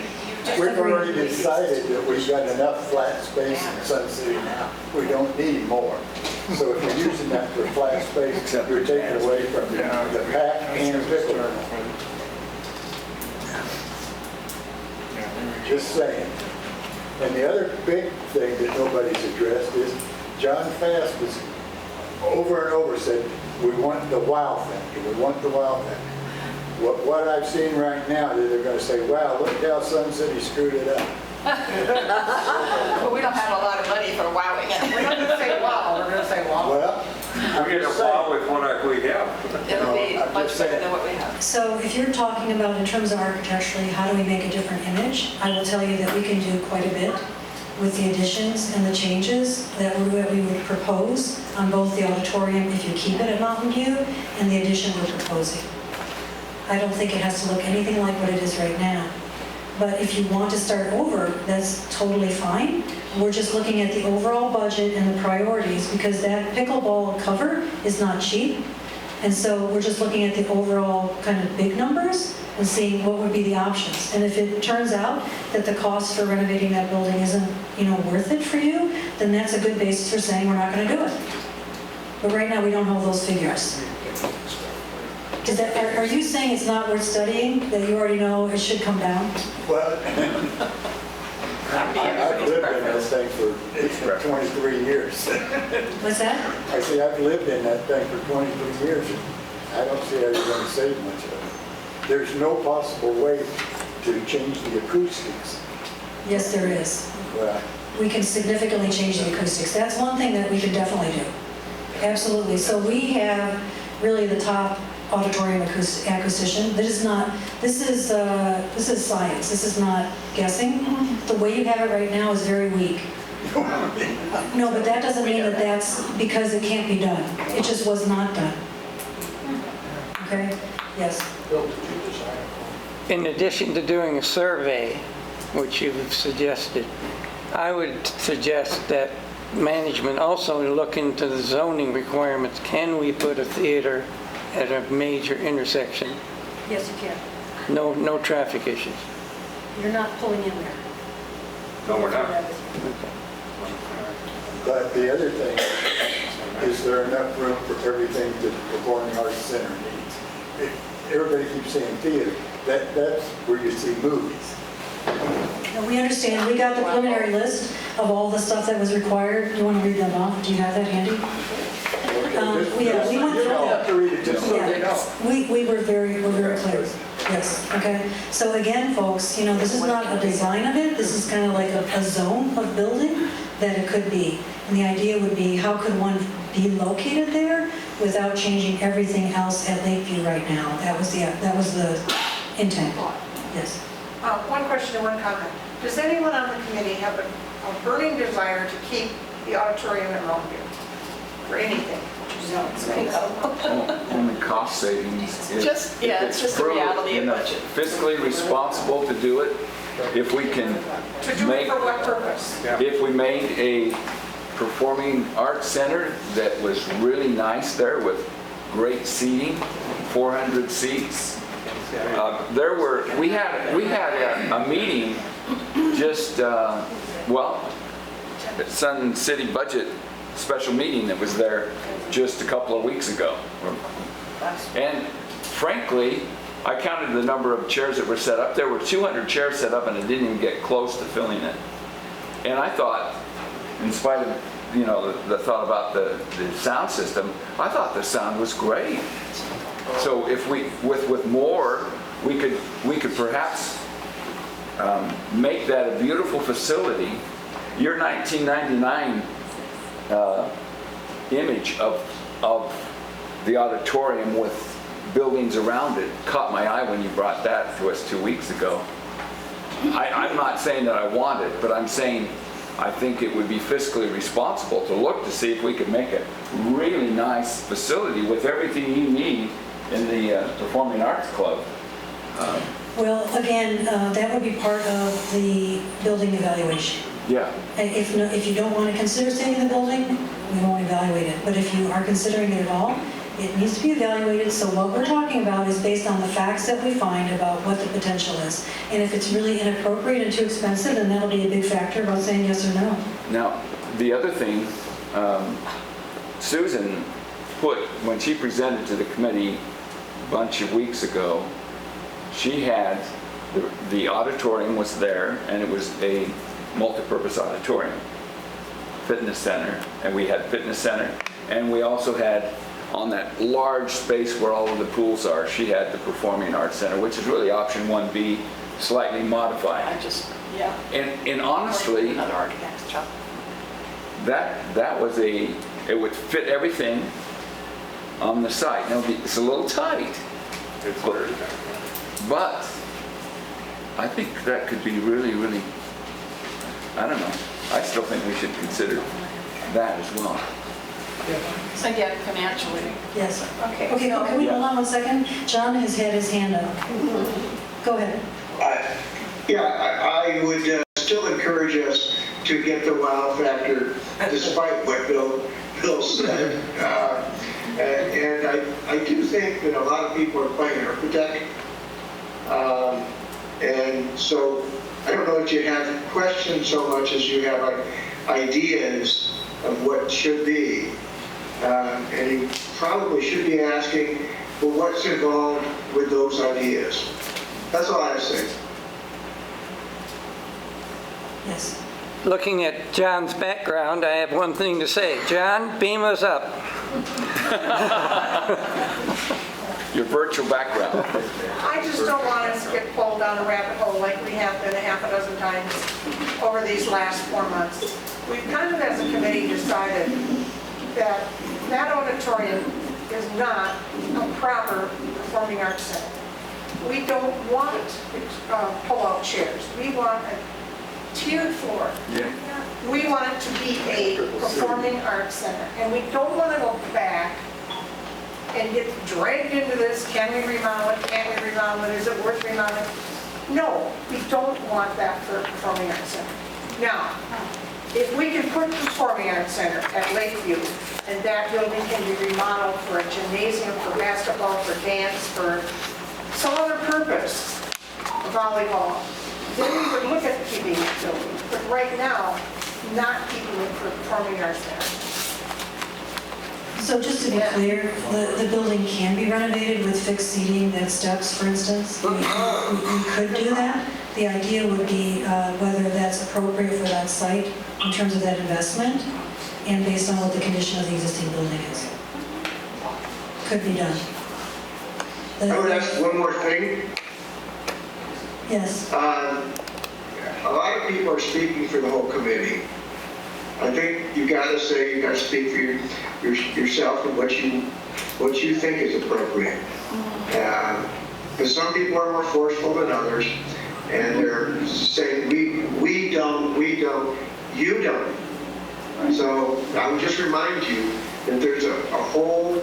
We've already decided that we've got enough flat space in Sun City now. We don't need more. So if you're using that for flat space, you're taking away from the pack and pickle. Just saying. And the other big thing that nobody's addressed is John Fass was over and over said, we want the wow factor, we want the wow factor. What I've seen right now, they're going to say, wow, look how Sun City screwed it up. But we don't have a lot of money for wowing it. We're not going to say wow, we're going to say wow. Well, We get a wow with what we have. It'll be I'm much just better saying. than what we have. So if you're talking about in terms of architecturally, how do we make a different image? I will tell you that we can do quite a bit with the additions and the changes that we would propose on both the auditorium, if you keep it at Mountain View, and the addition we're proposing. I don't think it has to look anything like what it is right now. But if you want to start over, that's totally fine. We're just looking at the overall budget and the priorities, because that pickleball cover is not cheap. And so we're just looking at the overall kind of big numbers and seeing what would be the options. And if it turns out that the cost for renovating that building isn't, worth it for you, then that's a good basis for saying we're not going to do it. But right now, we don't have those figures. Are you saying it's not worth studying, that you already know it should come down? Well, I've lived in that thing for 23 years. What's that? I say I've lived in that thing for 23 years. And I don't see how you're going to save much of it. There's no possible way to change the acoustics. Yes, there is. Well, We can significantly change the acoustics. That's one thing that we can definitely do. Absolutely. So we have really the top auditorium acoustician. This is science. This is not guessing. The way you have it right now is very weak. No, but that doesn't mean that that's because it can't be done. It just was not done. Okay? Yes. In addition to doing a survey, which you've suggested, I would suggest that management also look into the zoning requirements. Can we put a theater at a major intersection? Yes, you can. No traffic issues. You're not pulling in there. No, we're not. but the other thing, is there enough room for everything that the Performing Arts Center needs? Everybody keeps saying theater. That's where you see movies. No, we understand. We got the preliminary list of all the stuff that was required. You want to read them off? Do you have that handy? We went through You don't have to read it, just so they know. We were very clear. Yes, okay. So again, folks, this is not a design of it. This is kind of like a zone of building that it could be. And the idea would be, how could one be located there without changing everything else at Lakeview right now? That was the intent. Yes. One question and one comment. Does anyone on the committee have a burning desire to keep the auditorium at Mountain View? For anything? Only cost savings. Just, yeah, it's just the reality of budget. Fiscally responsible to do it, if we can To do it for what purpose? if we made a performing arts center that was really nice there with great seating, 400 seats. We had a meeting just, Sun City budget special meeting that was there just a couple of weeks ago. And frankly, I counted the number of chairs that were set up. There were 200 chairs set up and it didn't even get close to filling it. And I thought, in spite of, the thought about the sound system, I thought the sound was great. So if with more, we could perhaps make that a beautiful facility. Your 1999 image of the auditorium with buildings around it caught my eye when you brought that to us 2 weeks ago. I'm not saying that I want it, but I'm saying I think it would be fiscally responsible to look to see if we could make a really nice facility with everything you need in the Performing Arts Club. Well, again, that would be part of the building evaluation. Yeah. And if you don't want to consider staying in the building, we won't evaluate it. But if you are considering it at all, it needs to be evaluated. So what we're talking about is based on the facts that we find about what the potential is. And if it's really inappropriate and too expensive, then that'll be a big factor about saying yes or no. Now, the other thing, Susan put, when she presented to the committee a bunch of weeks ago, she had, the auditorium was there, and it was a multi-purpose auditorium, fitness center, and we had fitness center, and we also had, on that large space where all of the pools are, she had the Performing Arts Center, which is really option 1B, slightly modified. And honestly, that was it would fit everything on the site. Now, it's a little tight. It's very tight. But I think that could be really, really, I don't know. I still think we should consider that as well. Again, financially. Yes. Okay, can we hold on 1 second? John has had his hand up. Go ahead. I would still encourage us to get the wow factor, despite what Bill said. And I do think that a lot of people are playing architect. And so I don't know if you have questions so much as you have ideas of what should be. And you probably should be asking, well, what's involved with those ideas? That's all I have to say. Yes. Looking at John's background, I have one thing to say. John, beam us up. Your virtual background. I just don't want us to get pulled down a rabbit hole like we have been a half a dozen times over these last 4 months. We've kind of, as a committee, decided that that auditorium is not a proper performing arts center. We don't want pull-out chairs. We want a tiered floor. Yeah. We want it to be a performing arts center. And we don't want to go back and get dragged into this. Can we remodel it? Can't we remodel it? Is it worth remodeling? No, we don't want that for a performing arts center. Now, if we can put the Performing Arts Center at Lakeview, and that building can be remodeled for a gymnasium, for basketball, for dance, for some other purpose, volleyball, then we would look at keeping that building. But right now, not keeping it for Performing Arts Center. So just to be clear, the building can be renovated with fixed seating and steps, for instance. We could do that. The idea would be whether that's appropriate for that site in terms of that investment and based on what the condition of the existing building is. Could be done. I would ask one more thing. Yes. A lot of people are speaking for the whole committee. I think you got to speak for yourself and what you think is appropriate. Because some people are more forceful than others, and they're saying, we don't, you don't. So I would just remind you that there's a whole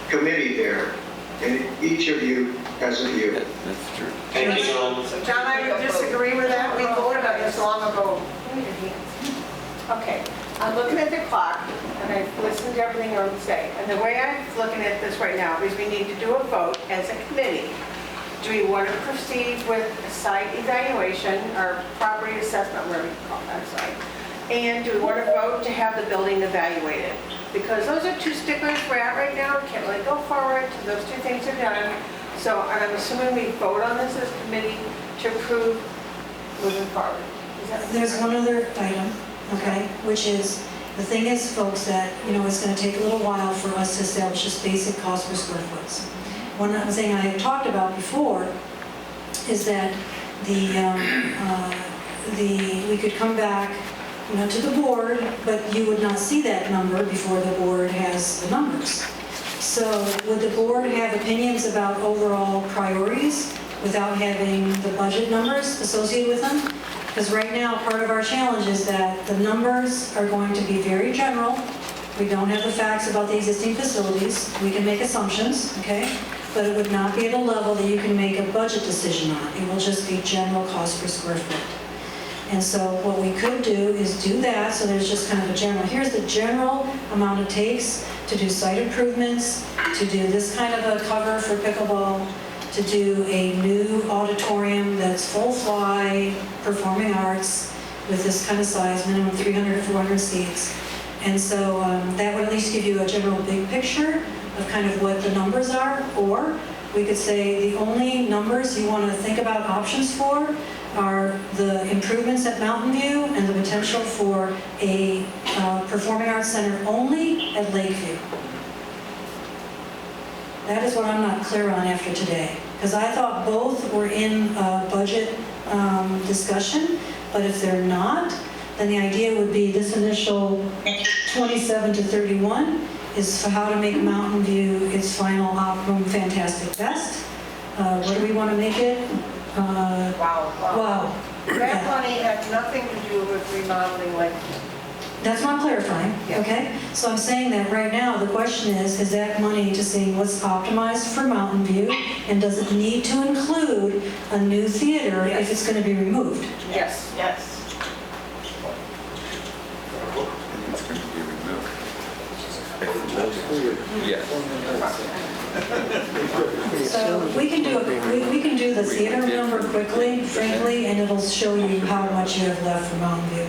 committee there, and each of you has a view. That's true. Thank you, John. John, I would disagree with that. We voted on this long ago. Okay, I'm looking at the clock, and I've listened to everything you're saying. And the way I'm looking at this right now is we need to do a vote as a committee. Do we want to proceed with a site evaluation or property assessment, whatever you call that site? And do we want to vote to have the building evaluated? Because those are two sticklers we're at right now. Can't really go forward till those two things are done. So and I'm assuming we vote on this as a committee to approve moving forward. There's one other item, okay, which is, the thing is, folks, that, it's going to take a little while for us to establish this basic cost per square foot. One thing I have talked about before is that we could come back, to the board, but you would not see that number before the board has the numbers. So would the board have opinions about overall priorities without having the budget numbers associated with them? Because right now, part of our challenge is that the numbers are going to be very general. We don't have the facts about the existing facilities. We can make assumptions, okay? But it would not be at a level that you can make a budget decision on. It will just be general cost per square foot. And so what we could do is do that, so there's just kind of a general, here's the general amount it takes to do site improvements, to do this kind of a cover for pickleball, to do a new auditorium that's full fly, performing arts, with this kind of size, minimum 300 to 400 seats. And so that would at least give you a general big picture of kind of what the numbers are, or we could say the only numbers you want to think about options for are the improvements at Mountain View and the potential for a performing arts center only at Lakeview. That is what I'm not clear on after today, because I thought both were in budget discussion, but if they're not, then the idea would be this initial 27 to 31 is for how to make Mountain View its final optimum fantastic best. What do we want to make it? Wow. That money had nothing to do with remodeling Lakeview. That's what I'm clarifying, okay? So I'm saying that right now, the question is that money to see what's optimized for Mountain View, and does it need to include a new theater if it's going to be removed? Yes. Yes. It's going to be removed. Yes. So we can do the theater number quickly, frankly, and it'll show you how much you have left for Mountain View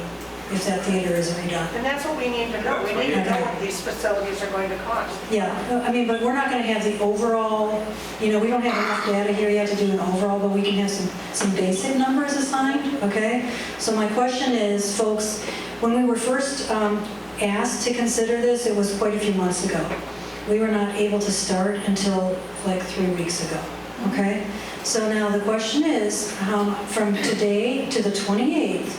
if that theater is redone. And that's what we need to know. We need to know what these facilities are going to cost. Yeah, I mean, but we're not going to have the overall, we don't have enough data here yet to do an overall, but we can have some basic numbers assigned, okay? So my question is, folks, when we were first asked to consider this, it was quite a few months ago. We were not able to start until like 3 weeks ago, okay? So now the question is, from today to the 28th,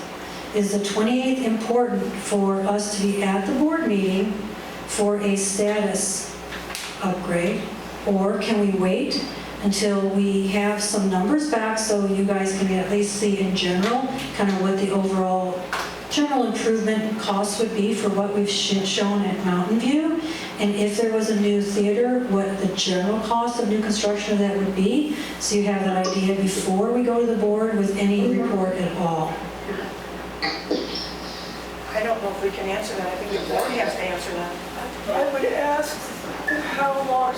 is the 28th important for us to be at the board meeting for a status upgrade? Or can we wait until we have some numbers back so you guys can at least see in general kind of what the overall general improvement costs would be for what we've shown at Mountain View? And if there was a new theater, what the general cost of new construction of that would be, so you have that idea before we go to the board with any report at all. I don't know if we can answer that. I think the board has to answer that. I would ask how long,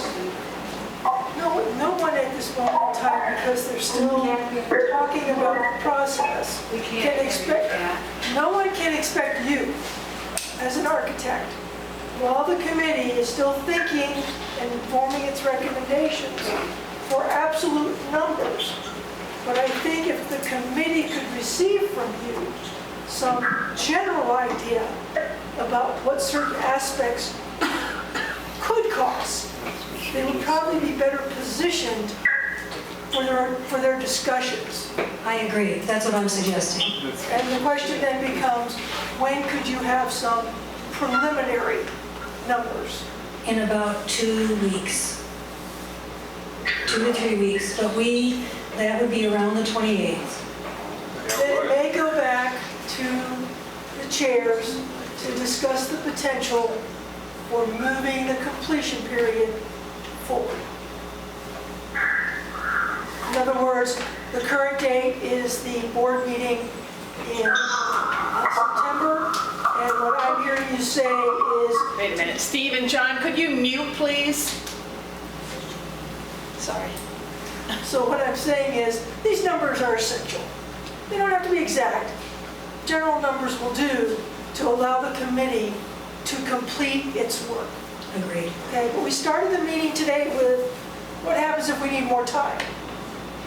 no one at this moment in time, because they're still talking about the process, can expect, no one can expect you as an architect, while the committee is still thinking and forming its recommendations for absolute numbers. But I think if the committee could receive from you some general idea about what certain aspects could cost, they would probably be better positioned for their discussions. I agree. That's what I'm suggesting. And the question then becomes, when could you have some preliminary numbers? In about 2 weeks. 2 to 3 weeks. But that would be around the 28th. it may go back to the chairs to discuss the potential for moving the completion period forward. In other words, the current date is the board meeting in September, and what I'm hearing you say is... Wait a minute, Steve and John, could you mute, please? Sorry. So what I'm saying is, these numbers are essential. They don't have to be exact. General numbers will do to allow the committee to complete its work. Agreed. Okay, but we started the meeting today with, what happens if we need more time?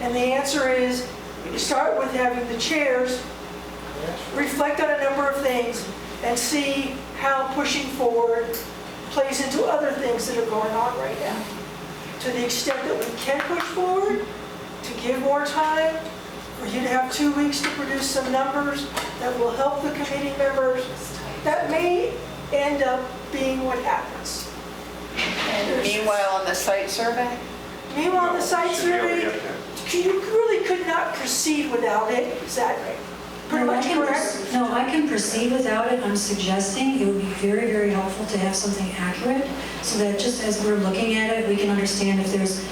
And the answer is, you start with having the chairs reflect on a number of things and see how pushing forward plays into other things that are going on right now. To the extent that we can push forward, to give more time, for you to have 2 weeks to produce some numbers that will help the committee members, that may end up being what happens. And meanwhile, on the site survey? Meanwhile, the site survey, you really could not proceed without it. Is that pretty much correct? No, I can proceed without it. I'm suggesting it would be very, very helpful to have something accurate so that just as we're looking at it, we can understand if there's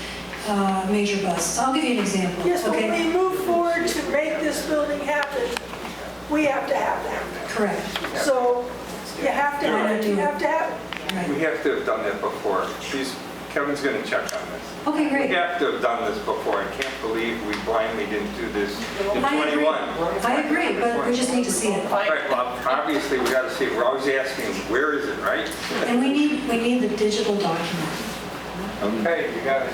major busts. I'll give you an example. Yes, but okay? when we move forward to make this building happen, we have to have that. Correct. So you have to have it. You have to have it. Right. We have to have done that before. Kevin's going to check on this. Okay, great. We have to have done this before. I can't believe we blindly didn't do this in I agree. 21. I agree, but we just need to see it. Right, well, obviously, we got to see it. We're always asking, where is it, right? And we need the digital document. Okay, you got it.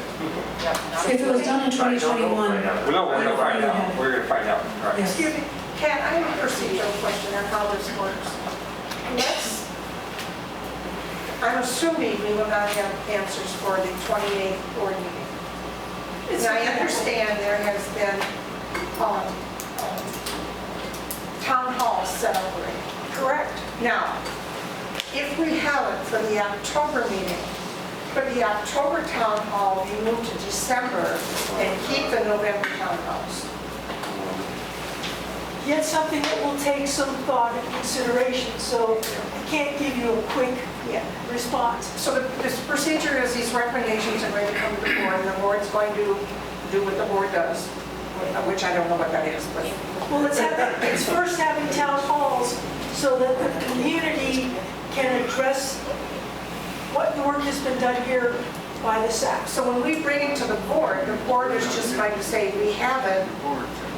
If it was done in 2021. No, we're going to find out. We're going to find out. All right. Yes. Excuse me, Kat, I have a procedural question on how this works. I'm assuming we will not have answers for the 28th board meeting. And I understand there has been town hall set up already. Correct. Now, if we have it for the October meeting, could the October town hall be moved to December and keep the November town halls? Yet something that will take some thought and consideration, so I can't give you a quick response. So this procedure is these recommendations are going to come to the board, and the board's going to do what the board does, which I don't know what that is, but... Well, it's first having town halls so that the community can address what the work has been done here by the SAC. So when we bring it to the board is just going to say, we have it,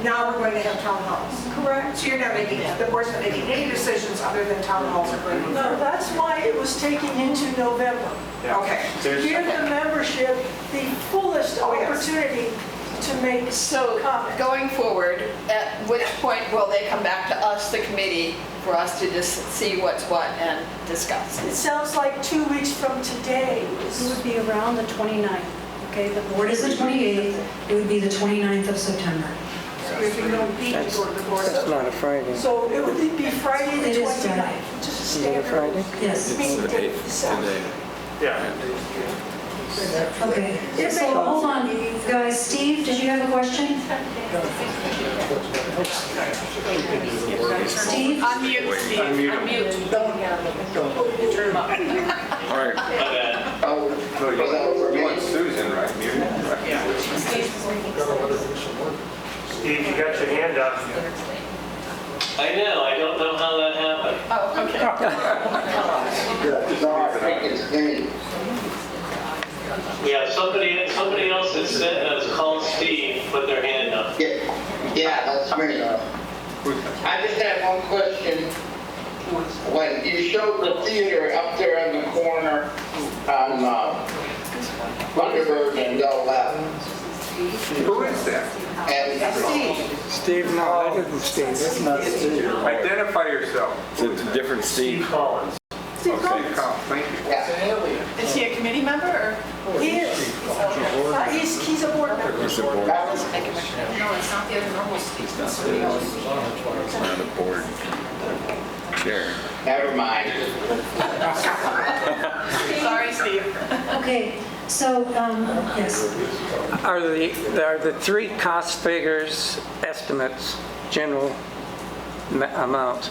now we're going to have town halls. Correct. So you're not making, the board's not making any decisions other than town halls are going to be. No, that's why it was taken into November. Okay. To give the membership the fullest opportunity to make comments. Going forward, at which point will they come back to us, the committee, for us to just see what's what and discuss? It sounds like 2 weeks from today. It would be around the 29th. Okay, the board is the 28th. It would be the 29th of September. If you don't need to go to the board. That's not a Friday. So it would be Friday the It is Friday. 29th, which is a Is it a standard Friday? Yes. meeting date for the SAC. Yeah. Okay, so hold on, guys. Steve, did you have a question? Steve? Unmute, Steve. Unmute. Turn him up. All right. So you want Susan, right? Steve, you got your hand up. I know, I don't know how that happened. Oh, okay. No, I think it's me. Yeah, somebody else has called Steve, put their hand up. Yeah, that's me. I just have one question. When you showed the theater up there in the corner on Thunderbird and Del Left. Who is that? And Steve, no, that isn't Steve. That's not Steve. Identify yourself. It's a different Steve. Collins. Steve Collins. Thank you. Is he a committee member or? He is. He's a board member. He's a board. No, it's not the other normal Steve. It's somebody else. It's not a board. There. Never mind. Sorry, Steve. Okay, so, yes. Are the three cost figures estimates, general amounts?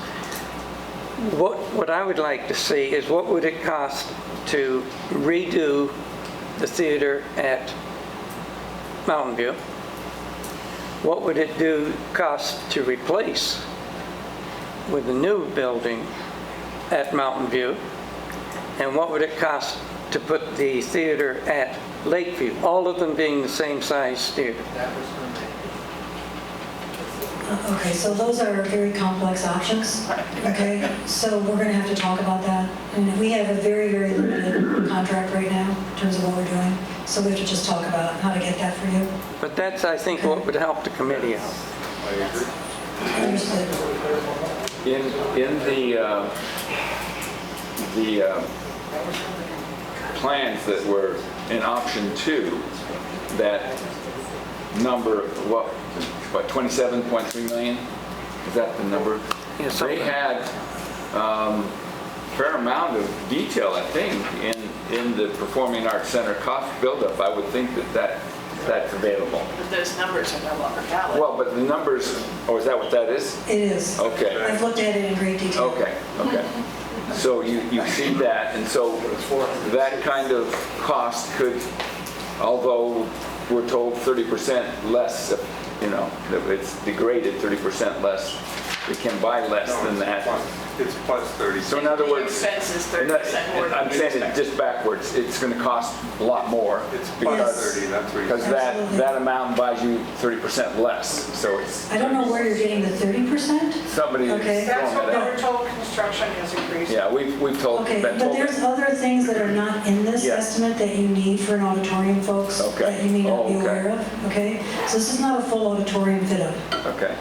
What I would like to see is what would it cost to redo the theater at Mountain View? What would it cost to replace with the new building at Mountain View? And what would it cost to put the theater at Lakeview, all of them being the same size theater? Okay, so those are very complex options, okay? So we're going to have to talk about that. And we have a very, very limited contract right now in terms of what we're doing. So we have to just talk about how to get that for you. But that's, I think, what would help the committee out. Understood. In the plans that were in option 2, that number, what 27.3 million? Is that the number? Yes, they had fair amount of detail, I think, in the Performing Arts Center cost buildup. I would think that's available. But those numbers are no longer valid. Well, but the numbers, oh, is that what that is? It is. Okay. I've looked at it in great detail. Okay. So you see that, and so that kind of cost could, although we're told 30% less, that it's degraded 30% less, we can buy less than that. It's plus 30. So in other words, Expenses 30% more. I'm saying it just backwards. It's going to cost a lot more. It's plus 30, that's what you Because that amount buys you 30% less. So it's. I don't know where you're getting the 30%. Somebody is Okay. That's throwing what it we were out. told construction has increased. Yeah, we've told. Okay, been but told there's that. other things that are not in this Yes. estimate that you need for an auditorium, folks, Okay. that you may not be Oh, okay. aware of, okay? So this is not a full auditorium fit-up. Okay.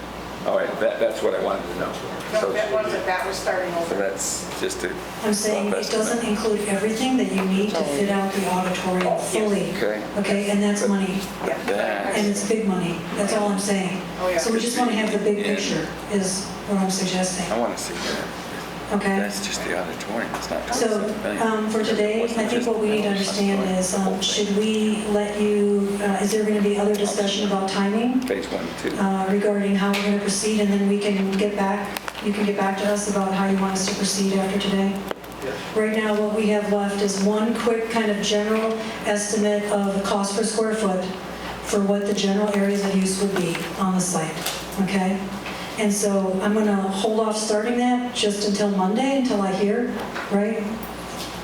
All right. That's what I wanted to know. No, that was starting So over. that's just a. I'm saying it doesn't include everything that you need to fit out the auditorium fully. Okay. Okay, and that's money, That. and it's big money, that's all I'm saying. Oh, yeah. So we just want to have the big picture, is what I'm suggesting, I want to see that. okay? That's just the auditorium. It's not. So, for today, I think what we need to understand is, should we let you, is there going to be other discussion about timing Phase 1 and 2. regarding how we're going to proceed, and then we can get back, you can get back to us about how you want us to proceed after today? Right now, what we have left is one quick kind of general estimate of the cost per square foot for what the general areas of use would be on the site, okay? And so I'm going to hold off starting that just until Monday, until I hear, right?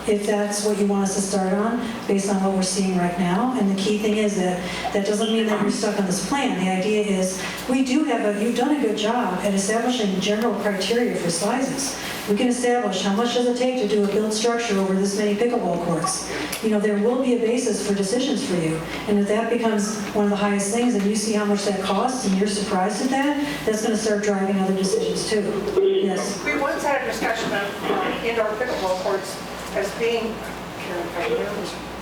If that's what you want us to start on, based on what we're seeing right now. And the key thing is that doesn't mean that you're stuck on this plan. The idea is, you've done a good job at establishing general criteria for sizes. We can establish how much does it take to do a built structure over this many pickleball courts. There will be a basis for decisions for you. And if that becomes one of the highest things and you see how much that costs and you're surprised at that, that's going to start driving other decisions too. Yes. We once had a discussion of indoor pickleball courts as being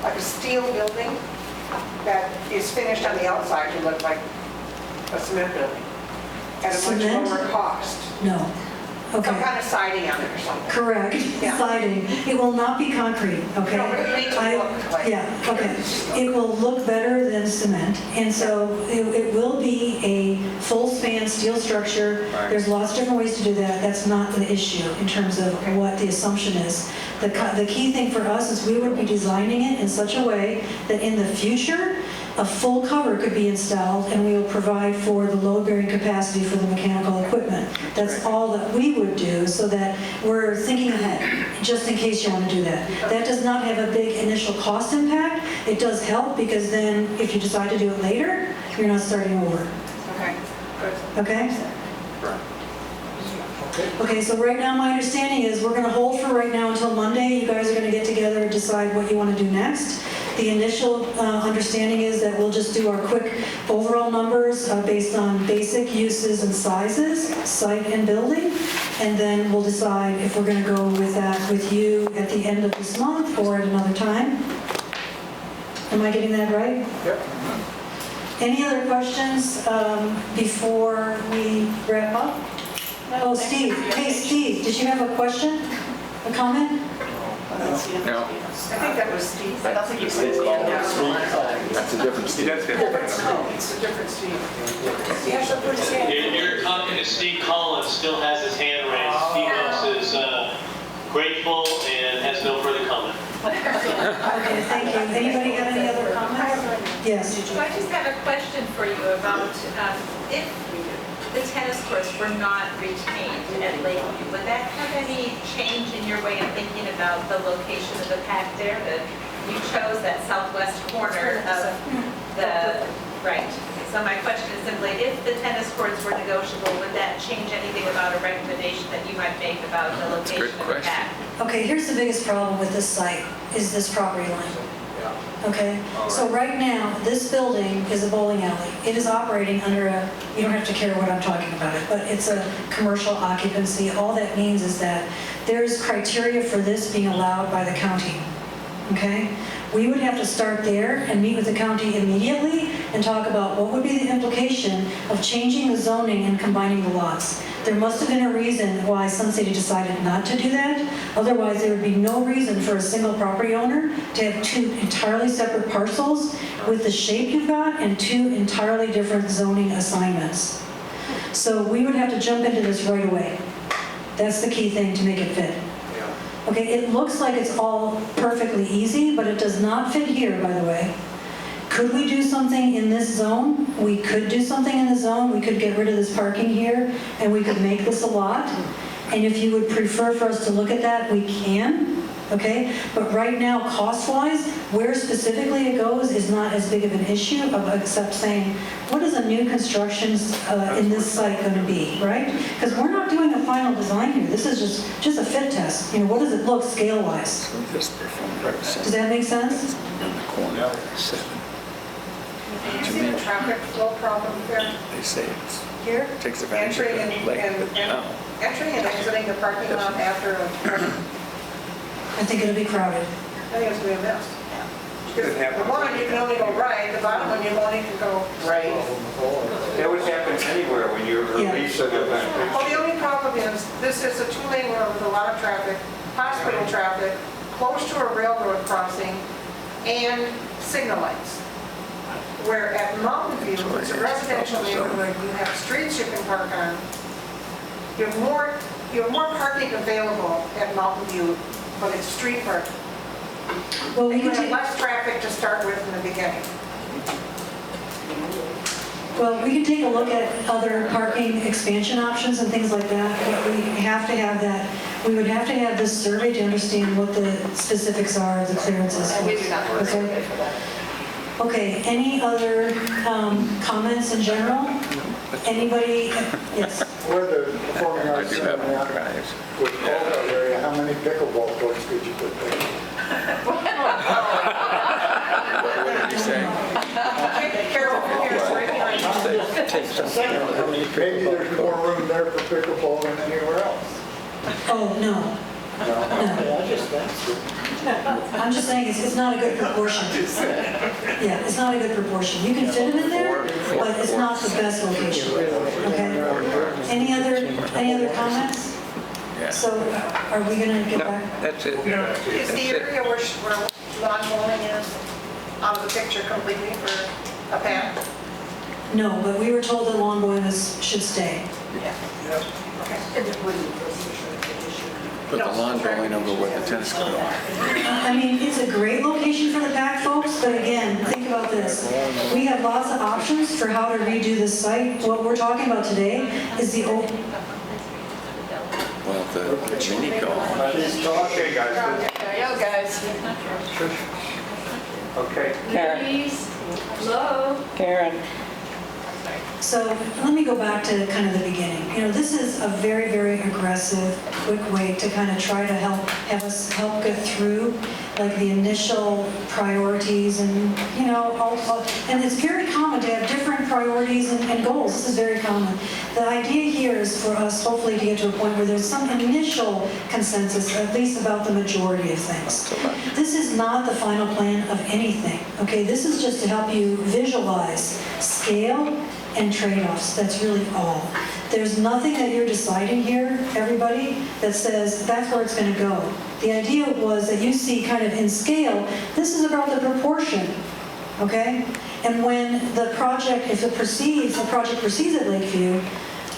like a steel building that is finished on the outside to look like a cement building at a Cement? much lower cost. No. Okay. Some kind of siding on it or something. Correct, Yeah. siding. It will not be concrete, okay? No, but it needs to look like- Yeah, okay. It will look better than cement, and so it will be a full span steel structure. Right. There's lots of different ways to do that. That's not the issue in terms of what the assumption is. The key thing for us is we would be designing it in such a way that in the future, a full cover could be installed, and we will provide for the load-bearing capacity for the mechanical equipment. That's all that we would do, so that we're thinking ahead, just in case you want to do that. That does not have a big initial cost impact. It does help, because then if you decide to do it later, you're not starting over. Okay, good. Okay? Okay, so right now, my understanding is we're going to hold for right now until Monday. You guys are going to get together and decide what you want to do next. The initial understanding is that we'll just do our quick overall numbers based on basic uses and sizes, site and building, and then we'll decide if we're going to go with that with you at the end of this month or at another time. Am I getting that right? Yep. Any other questions before we wrap up? Oh, Steve. Hey, Steve, did you have a question? A comment? No, I think that was Steve. I don't think you said that's a different Steve. It's a different Steve. He has to put his hand. You're talking to Steve Collins, still has his hand raised. Steve is grateful and has no further comment. Okay, thank you. Anybody have any other comments? Yes. So I just have a question for you about if the tennis courts were not retained at Lakeview, would that have any change in your way of thinking about the location of the pack there? That you chose that southwest corner of the, right. So my question is simply, if the tennis courts were negotiable, would that change anything about a recommendation that you might make about the location of the pack? Okay, here's the biggest problem with this site, is this property line. Okay, so right now, this building is a bowling alley. It is operating under a, you don't have to care what I'm talking about it, but it's a commercial occupancy. All that means is that there's criteria for this being allowed by the county, okay? We would have to start there and meet with the county immediately and talk about what would be the implication of changing the zoning and combining the lots. There must have been a reason why Sun City decided not to do that. Otherwise, there would be no reason for a single property owner to have two entirely separate parcels with the shape you've got and two entirely different zoning assignments. So we would have to jump into this right away. That's the key thing to make it fit. Okay, it looks like it's all perfectly easy, but it does not fit here, by the way. Could we do something in this zone? We could do something in the zone. We could get rid of this parking here, and we could make this a lot. And if you would prefer for us to look at that, we can, okay? But right now, cost-wise, where specifically it goes is not as big of an issue, except saying, what is a new construction in this site going to be, right? Because we're not doing a final design here. This is just a fit test. You know, what does it look scale-wise? Does that make sense? Do you see the traffic flow problem there? They say it's Here? takes advantage Entering of the lake. entering and exiting the parking lot after, I think it'll be crowded. I think it's going to be a mess. Because the one, you can only go right, the bottom one, you only can go right. That would happen anywhere when you release an event. Well, the only problem is, this is a two-lane road with a lot of traffic, hospital traffic, close to a railroad crossing, and signal lights. Where at Mountain View, it's a residential neighborhood, you have streets you can park on. You have more parking available at Mountain View, but it's street parking. Well, And you have less traffic to start with in the beginning. Well, we can take a look at other parking expansion options and things like that, but we have to have that, we would have to have this survey to understand what the specifics are of the clearances. We do not have a survey for that. Okay, any other comments in general? Anybody? Yes. Where the performing arts center with Colville area, how many pickleball courts could you put there? What did you say? Maybe there's more room there for pickleball than anywhere else. Oh, no. I'm just saying it's not a good proportion. Yeah, it's not a good proportion. You can fit them in there, but it's not the best location. Okay? Any other comments? So are we going to get back? That's it. Is the area where lawn bowling is out of the picture completely for a path? No, but we were told that lawn bowling should stay. Put the lawn bowling over where the tennis court are. I mean, it's a great location for the pack, folks, but again, think about this. We have lots of options for how to redo this site. What we're talking about today is the old... Well, the mini golf. Okay, guys. There you go, guys. Okay. Karen. Hello? Karen. So let me go back to kind of the beginning. You know, this is a very, very aggressive, quick way to kind of try to have us help get through like the initial priorities and, you know, and it's very common to have different priorities and goals. This is very common. The idea here is for us hopefully to get to a point where there's some initial consensus, at least about the majority of things. This is not the final plan of anything, okay? This is just to help you visualize scale and trade-offs. That's really all. There's nothing that you're deciding here, everybody, that says that's where it's going to go. The idea was that you see kind of in scale, this is about the proportion, okay? And when the project, if it proceeds, the project proceeds at Lakeview,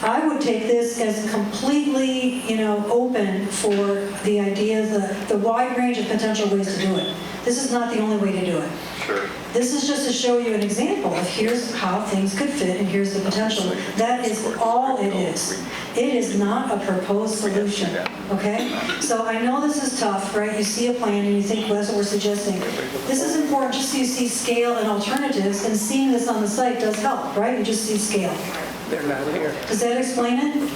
I would take this as completely, open for the idea, the wide range of potential ways to do it. This is not the only way to do it. Sure. This is just to show you an example of here's how things could fit and here's the potential. That is all it is. It is not a proposed solution, okay? So I know this is tough, right? You see a plan and you think, well, that's what we're suggesting. This is important just so you see scale and alternatives, and seeing this on the site does help, right? You just see scale. They're not here. Does that explain it?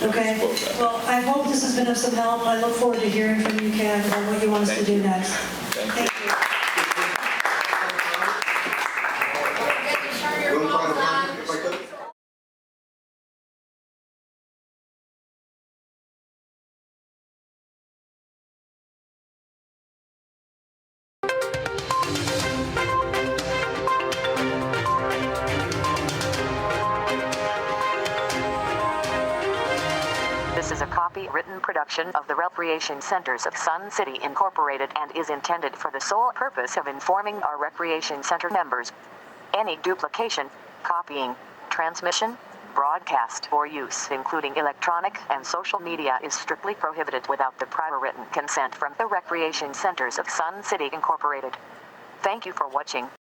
Okay. Well, I hope this has been of some help. I look forward to hearing from you, Kat, on what you want us to do next. Thank you. This is a copyrighted production of the Recreation Centers of Sun City Incorporated and is intended for the sole purpose of informing our Recreation Center members. Any duplication, copying, transmission, broadcast, or use, including electronic and social media, is strictly prohibited without the prior written consent from the Recreation Centers of Sun City Incorporated. Thank you for watching.